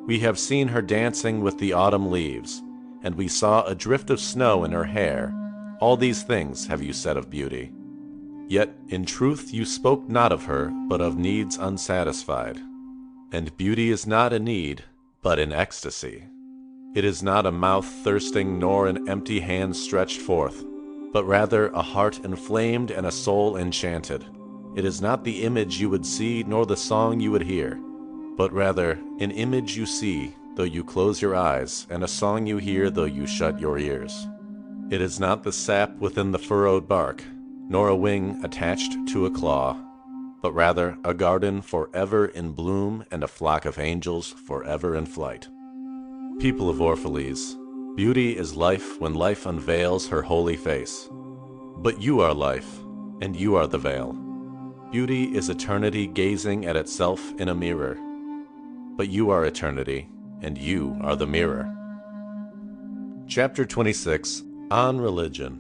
We have seen her dancing with the autumn leaves, and we saw a drift of snow in her hair. All these things have you said of beauty. Yet in truth you spoke not of her, but of needs unsatisfied. And beauty is not a need, but an ecstasy. It is not a mouth thirsting nor an empty hand stretched forth, but rather a heart inflamed and a soul enchanted. It is not the image you would see nor the song you would hear, but rather an image you see, though you close your eyes, and a song you hear, though you shut your ears. It is not the sap within the furrowed bark, nor a wing attached to a claw, but rather a garden forever in bloom and a flock of angels forever in flight. People of Orphalese, beauty is life when life unveils her holy face. But you are life, and you are the veil. Beauty is eternity gazing at itself in a mirror. But you are eternity, and you are the mirror. Chapter 26, On Religion.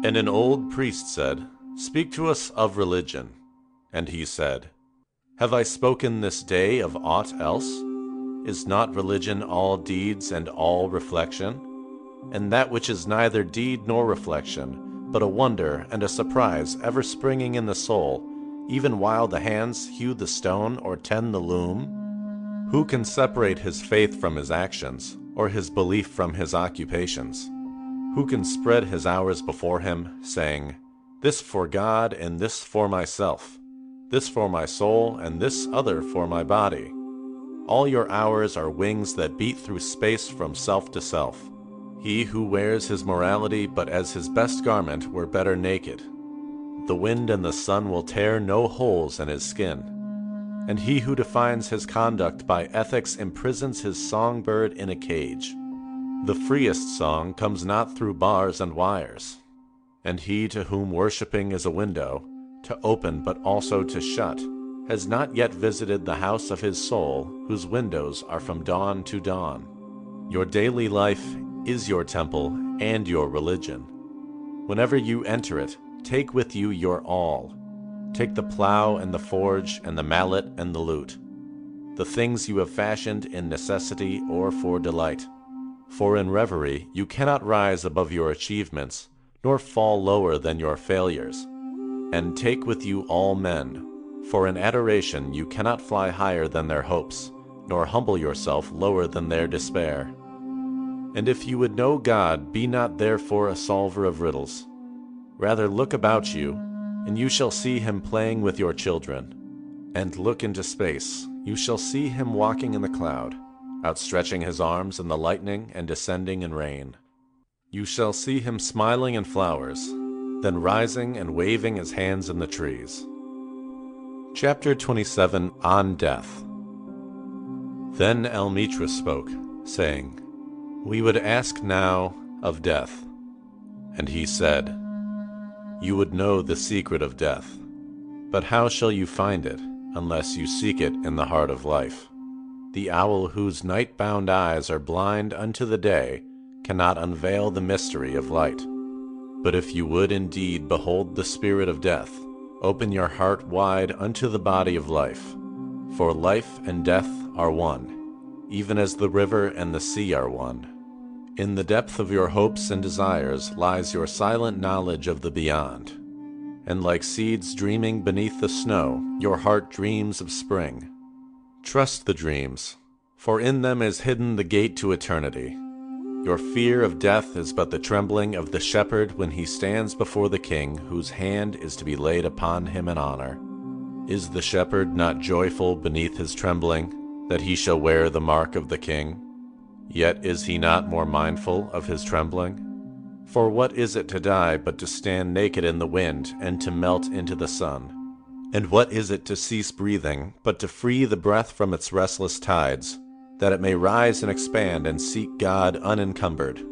And an old priest said, "Speak to us of religion." And he said, "Have I spoken this day of aught else? Is not religion all deeds and all reflection? And that which is neither deed nor reflection, but a wonder and a surprise ever springing in the soul, even while the hands hew the stone or tend the loom? Who can separate his faith from his actions, or his belief from his occupations? Who can spread his hours before him, saying, 'This for God and this for myself, this for my soul and this other for my body'? All your hours are wings that beat through space from self to self. He who wears his morality but as his best garment were better naked. The wind and the sun will tear no holes in his skin. And he who defines his conduct by ethics imprisons his songbird in a cage. The freest song comes not through bars and wires. And he to whom worshipping is a window, to open but also to shut, has not yet visited the house of his soul, whose windows are from dawn to dawn. Your daily life is your temple and your religion. Whenever you enter it, take with you your all. Take the plow and the forge and the mallet and the lute, the things you have fashioned in necessity or for delight. For in reverie you cannot rise above your achievements, nor fall lower than your failures. And take with you all men, for in adoration you cannot fly higher than their hopes, nor humble yourself lower than their despair. And if you would know God, be not therefore a solver of riddles. Rather look about you, and you shall see him playing with your children. And look into space, you shall see him walking in the cloud, outstretching his arms in the lightning and descending in rain. You shall see him smiling in flowers, then rising and waving his hands in the trees. Chapter 27, On Death. Then Elmitra spoke, saying, "We would ask now of death." And he said, "You would know the secret of death, but how shall you find it unless you seek it in the heart of life? The owl whose night-bound eyes are blind unto the day cannot unveil the mystery of light. But if you would indeed behold the spirit of death, open your heart wide unto the body of life. For life and death are one, even as the river and the sea are one. In the depth of your hopes and desires lies your silent knowledge of the beyond. And like seeds dreaming beneath the snow, your heart dreams of spring. Trust the dreams, for in them is hidden the gate to eternity. Your fear of death is but the trembling of the shepherd when he stands before the king, whose hand is to be laid upon him in honor. Is the shepherd not joyful beneath his trembling, that he shall wear the mark of the king? Yet is he not more mindful of his trembling? For what is it to die but to stand naked in the wind and to melt into the sun? And what is it to cease breathing but to free the breath from its restless tides, that it may rise and expand and seek God unencumbered?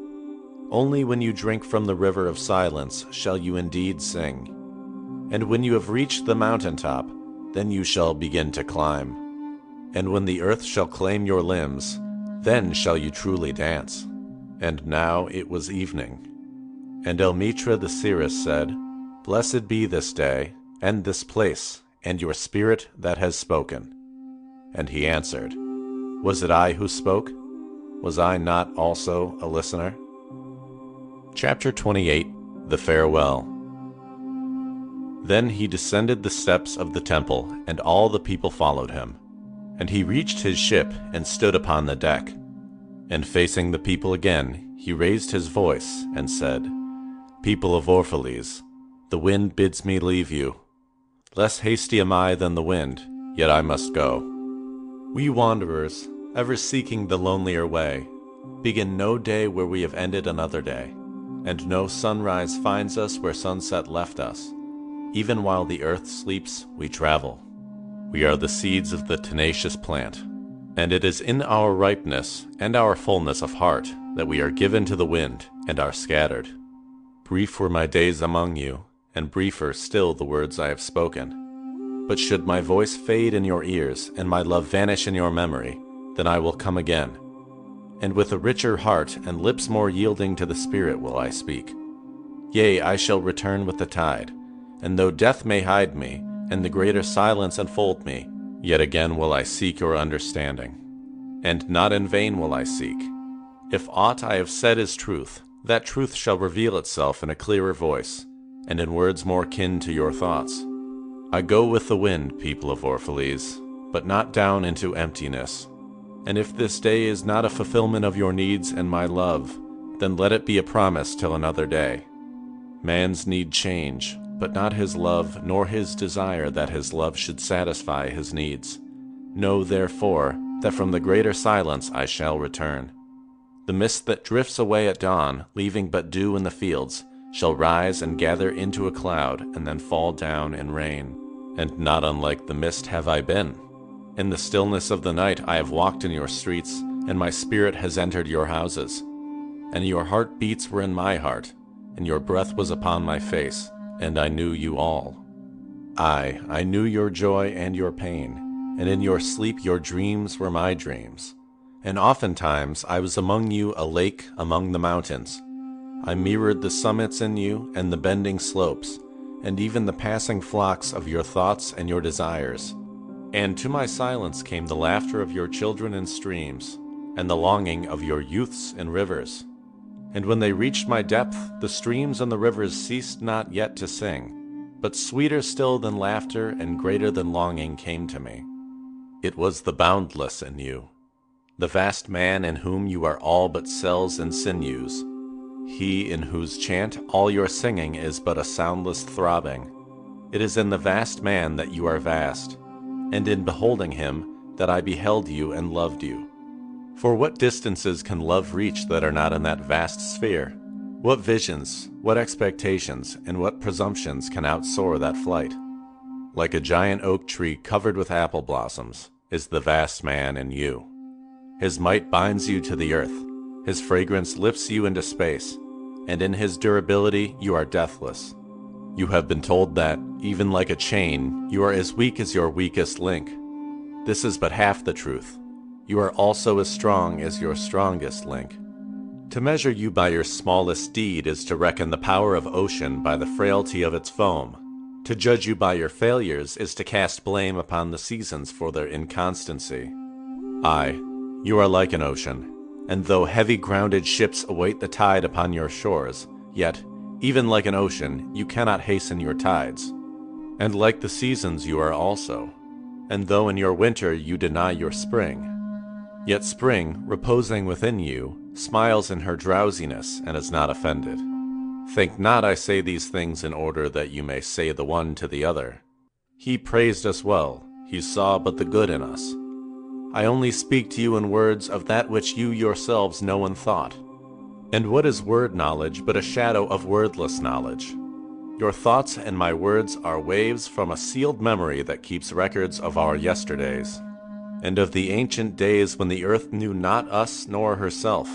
Only when you drink from the river of silence shall you indeed sing. And when you have reached the mountain-top, then you shall begin to climb. And when the earth shall claim your limbs, then shall you truly dance. And now it was evening. And Elmitra the seeress said, "Blessed be this day, and this place, and your spirit that has spoken." And he answered, "Was it I who spoke? Was I not also a listener?" Chapter 28, The Farewell. Then he descended the steps of the temple, and all the people followed him. And he reached his ship and stood upon the deck. And facing the people again, he raised his voice and said, "People of Orphalese, the wind bids me leave you. Less hasty am I than the wind, yet I must go. We wanderers, ever seeking the lonelier way, begin no day where we have ended another day, and no sunrise finds us where sunset left us. even while the earth sleeps, we travel. We are the seeds of the tenacious plant, and it is in our ripeness and our fullness of heart that we are given to the wind and are scattered. Brief were my days among you, and briefer still the words I have spoken. But should my voice fade in your ears, and my love vanish in your memory, then I will come again. And with a richer heart and lips more yielding to the Spirit will I speak. Yea, I shall return with the tide, and though death may hide me, and the greater silence enfold me, yet again will I seek your understanding. And not in vain will I seek. If aught I have said is truth, that truth shall reveal itself in a clearer voice, and in words more kin to your thoughts. I go with the wind, people of Orphalese, but not down into emptiness. And if this day is not a fulfillment of your needs and my love, then let it be a promise till another day. Man's need change, but not his love, nor his desire that his love should satisfy his needs. Know, therefore, that from the greater silence I shall return. The mist that drifts away at dawn, leaving but dew in the fields, shall rise and gather into a cloud, and then fall down in rain. And not unlike the mist have I been. In the stillness of the night I have walked in your streets, and my spirit has entered your houses. And your heartbeats were in my heart, and your breath was upon my face, and I knew you all. I knew your joy and your pain, and in your sleep your dreams were my dreams. And oftentimes I was among you a lake among the mountains. I mirrored the summits in you and the bending slopes, and even the passing flocks of your thoughts and your desires. And to my silence came the laughter of your children in streams, and the longing of your youths in rivers. And when they reached my depth, the streams and the rivers ceased not yet to sing, but sweeter still than laughter and greater than longing came to me. It was the boundless in you, the vast man in whom you are all but cells and sinews, he in whose chant all your singing is but a soundless throbbing. It is in the vast man that you are vast, and in beholding him that I beheld you and loved you. For what distances can love reach that are not in that vast sphere? What visions, what expectations, and what presumptions can outsoar that flight? Like a giant oak tree covered with apple blossoms is the vast man in you. His might binds you to the earth, his fragrance lifts you into space, and in his durability you are deathless. You have been told that, even like a chain, you are as weak as your weakest link. This is but half the truth. You are also as strong as your strongest link. To measure you by your smallest deed is to reckon the power of ocean by the frailty of its foam. To judge you by your failures is to cast blame upon the seasons for their inconstancy. Aye, you are like an ocean, and though heavy-grounded ships await the tide upon your shores, yet, even like an ocean, you cannot hasten your tides. And like the seasons you are also. And though in your winter you deny your spring, yet spring, reposing within you, smiles in her drowsiness and is not offended. Think not I say these things in order that you may say the one to the other, he praised us well, he saw but the good in us. I only speak to you in words of that which you yourselves know in thought. And what is word knowledge but a shadow of wordless knowledge? Your thoughts and my words are waves from a sealed memory that keeps records of our yesterdays, and of the ancient days when the earth knew not us nor herself,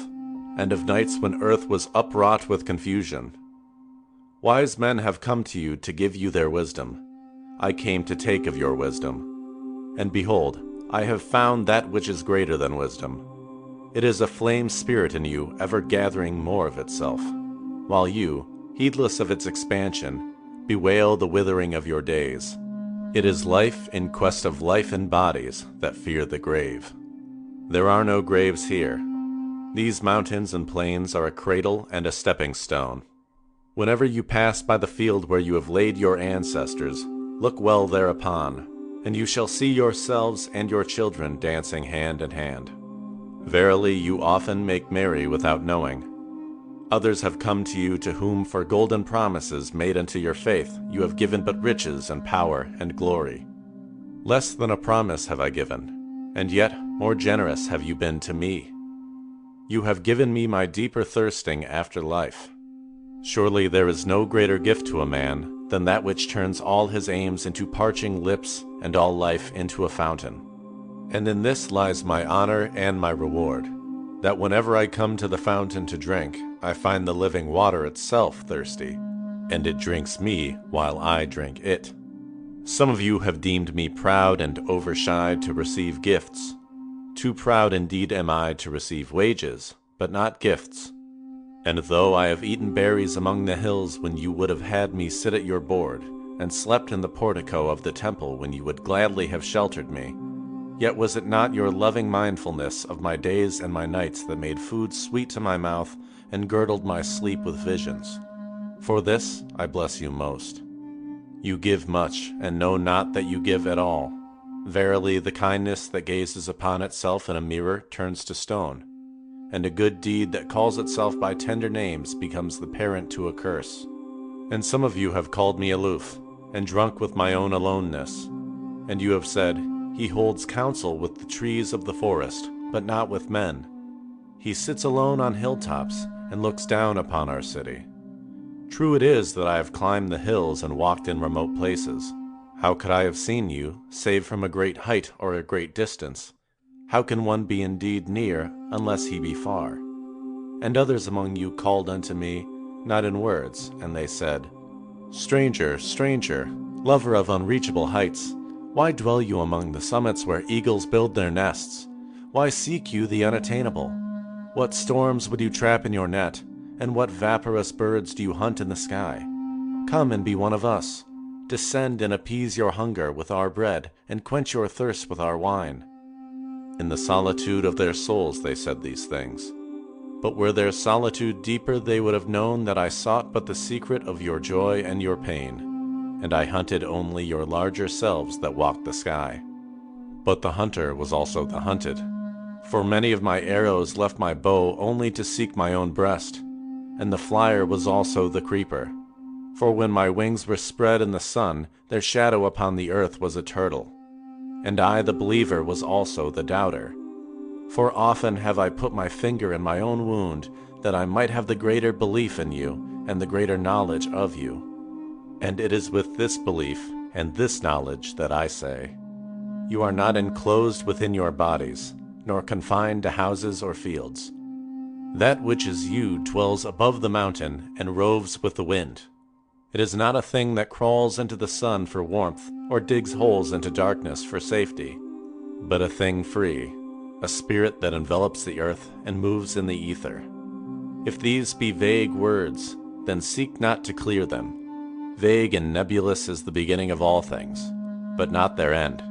and of nights when earth was upwrought with confusion. Wise men have come to you to give you their wisdom. I came to take of your wisdom. And behold, I have found that which is greater than wisdom. It is a flame spirit in you ever gathering more of itself, while you, heedless of its expansion, bewail the withering of your days. It is life in quest of life in bodies that fear the grave. There are no graves here. These mountains and plains are a cradle and a stepping stone. Whenever you pass by the field where you have laid your ancestors, look well thereupon, and you shall see yourselves and your children dancing hand in hand. Verily, you often make merry without knowing. Others have come to you to whom for golden promises made unto your faith you have given but riches and power and glory. Less than a promise have I given, and yet more generous have you been to me. You have given me my deeper thirsting after life. Surely there is no greater gift to a man than that which turns all his aims into parching lips and all life into a fountain. And in this lies my honor and my reward, that whenever I come to the fountain to drink, I find the living water itself thirsty, and it drinks me while I drink it. Some of you have deemed me proud and overshy to receive gifts. Too proud indeed am I to receive wages, but not gifts. And though I have eaten berries among the hills when you would have had me sit at your board, and slept in the portico of the temple when you would gladly have sheltered me, yet was it not your loving mindfulness of my days and my nights that made food sweet to my mouth and girdled my sleep with visions? For this I bless you most. You give much, and know not that you give at all. Verily, the kindness that gazes upon itself in a mirror turns to stone, and a good deed that calls itself by tender names becomes the parent to a curse. And some of you have called me aloof, and drunk with my own aloneness. And you have said, He holds counsel with the trees of the forest, but not with men. He sits alone on hilltops, and looks down upon our city. True it is that I have climbed the hills and walked in remote places. How could I have seen you, save from a great height or a great distance? How can one be indeed near, unless he be far? And others among you called unto me, not in words, and they said, Stranger, stranger, lover of unreachable heights, why dwell you among the summits where eagles build their nests? Why seek you the unattainable? What storms would you trap in your net, and what vaporous birds do you hunt in the sky? Come and be one of us. Descend and appease your hunger with our bread, and quench your thirst with our wine. In the solitude of their souls they said these things. But were their solitude deeper, they would have known that I sought but the secret of your joy and your pain, and I hunted only your larger selves that walked the sky. But the hunter was also the hunted. For many of my arrows left my bow only to seek my own breast, and the flyer was also the creeper. For when my wings were spread in the sun, their shadow upon the earth was a turtle. And I, the believer, was also the doubter. For often have I put my finger in my own wound, that I might have the greater belief in you, and the greater knowledge of you. And it is with this belief and this knowledge that I say, You are not enclosed within your bodies, nor confined to houses or fields. That which is you dwells above the mountain and roves with the wind. It is not a thing that crawls into the sun for warmth, or digs holes into darkness for safety, but a thing free, a spirit that envelops the earth and moves in the ether. If these be vague words, then seek not to clear them. Vague and nebulous is the beginning of all things, but not their end.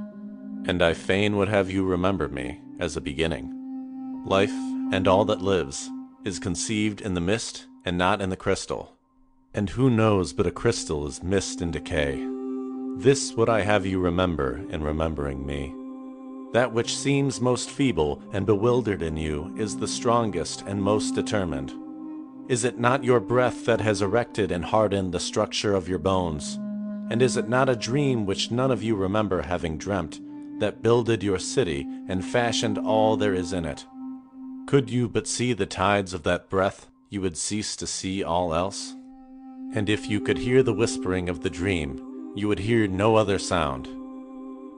And I fain would have you remember me as a beginning. Life, and all that lives, is conceived in the mist and not in the crystal. And who knows but a crystal is mist and decay? This would I have you remember in remembering me. That which seems most feeble and bewildered in you is the strongest and most determined. Is it not your breath that has erected and hardened the structure of your bones? And is it not a dream which none of you remember having dreamt, that builded your city and fashioned all there is in it? Could you but see the tides of that breath, you would cease to see all else. And if you could hear the whispering of the dream, you would hear no other sound.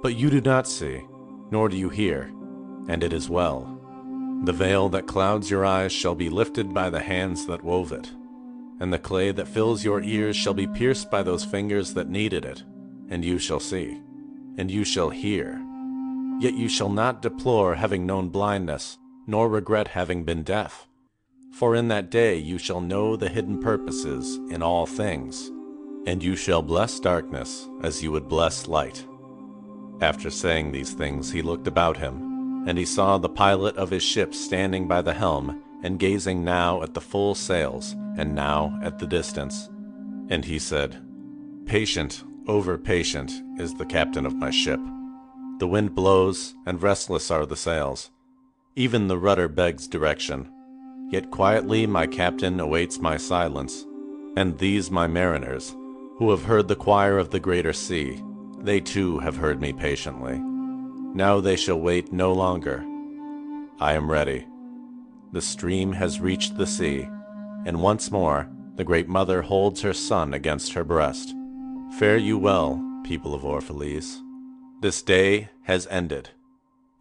But you do not see, nor do you hear, and it is well. The veil that clouds your eyes shall be lifted by the hands that wove it, and the clay that fills your ears shall be pierced by those fingers that kneaded it, and you shall see, and you shall hear. Yet you shall not deplore having known blindness, nor regret having been deaf. For in that day you shall know the hidden purposes in all things, and you shall bless darkness as you would bless light. After saying these things he looked about him, and he saw the pilot of his ship standing by the helm, and gazing now at the full sails, and now at the distance. And he said, Patient, over patient, is the captain of my ship. The wind blows, and restless are the sails. Even the rudder begs direction. Yet quietly my captain awaits my silence, and these my mariners, who have heard the choir of the greater sea, they too have heard me patiently. Now they shall wait no longer. I am ready. The stream has reached the sea, and once more the great mother holds her son against her breast. Fare you well, people of Orphalese. This day has ended.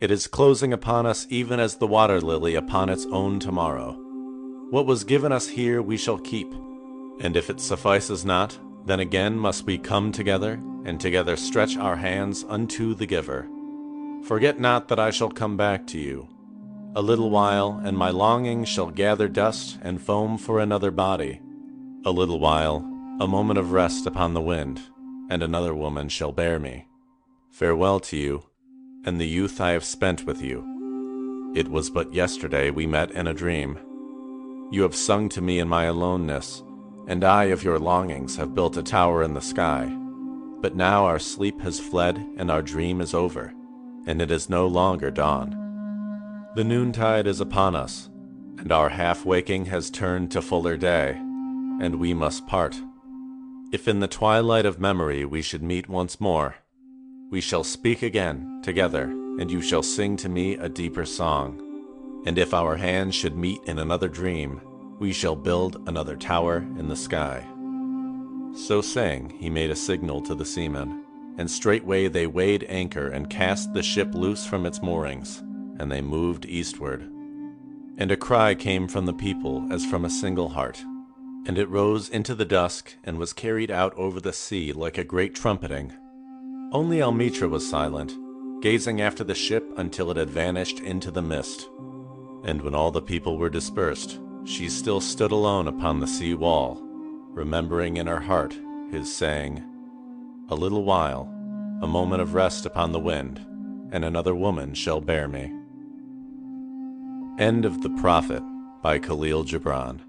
It is closing upon us even as the water lily upon its own tomorrow. What was given us here we shall keep, and if it suffices not, then again must we come together, and together stretch our hands unto the giver. Forget not that I shall come back to you. A little while, and my longing shall gather dust and foam for another body. A little while, a moment of rest upon the wind, and another woman shall bear me. Farewell to you, and the youth I have spent with you. It was but yesterday we met in a dream. You have sung to me in my aloneness, and I of your longings have built a tower in the sky. But now our sleep has fled, and our dream is over, and it is no longer dawn. The noontide is upon us, and our half-waking has turned to fuller day, and we must part. If in the twilight of memory we should meet once more, we shall speak again together, and you shall sing to me a deeper song. And if our hands should meet in another dream, we shall build another tower in the sky. So saying, he made a signal to the seamen, and straightway they weighed anchor and cast the ship loose from its moorings, and they moved eastward. And a cry came from the people as from a single heart, and it rose into the dusk and was carried out over the sea like a great trumpeting. Only Almitra was silent, gazing after the ship until it had vanished into the mist. And when all the people were dispersed, she still stood alone upon the sea wall, remembering in her heart his saying, "A little while, a moment of rest upon the wind, and another woman shall bear me." End of The Prophet by Kahlil Gibran.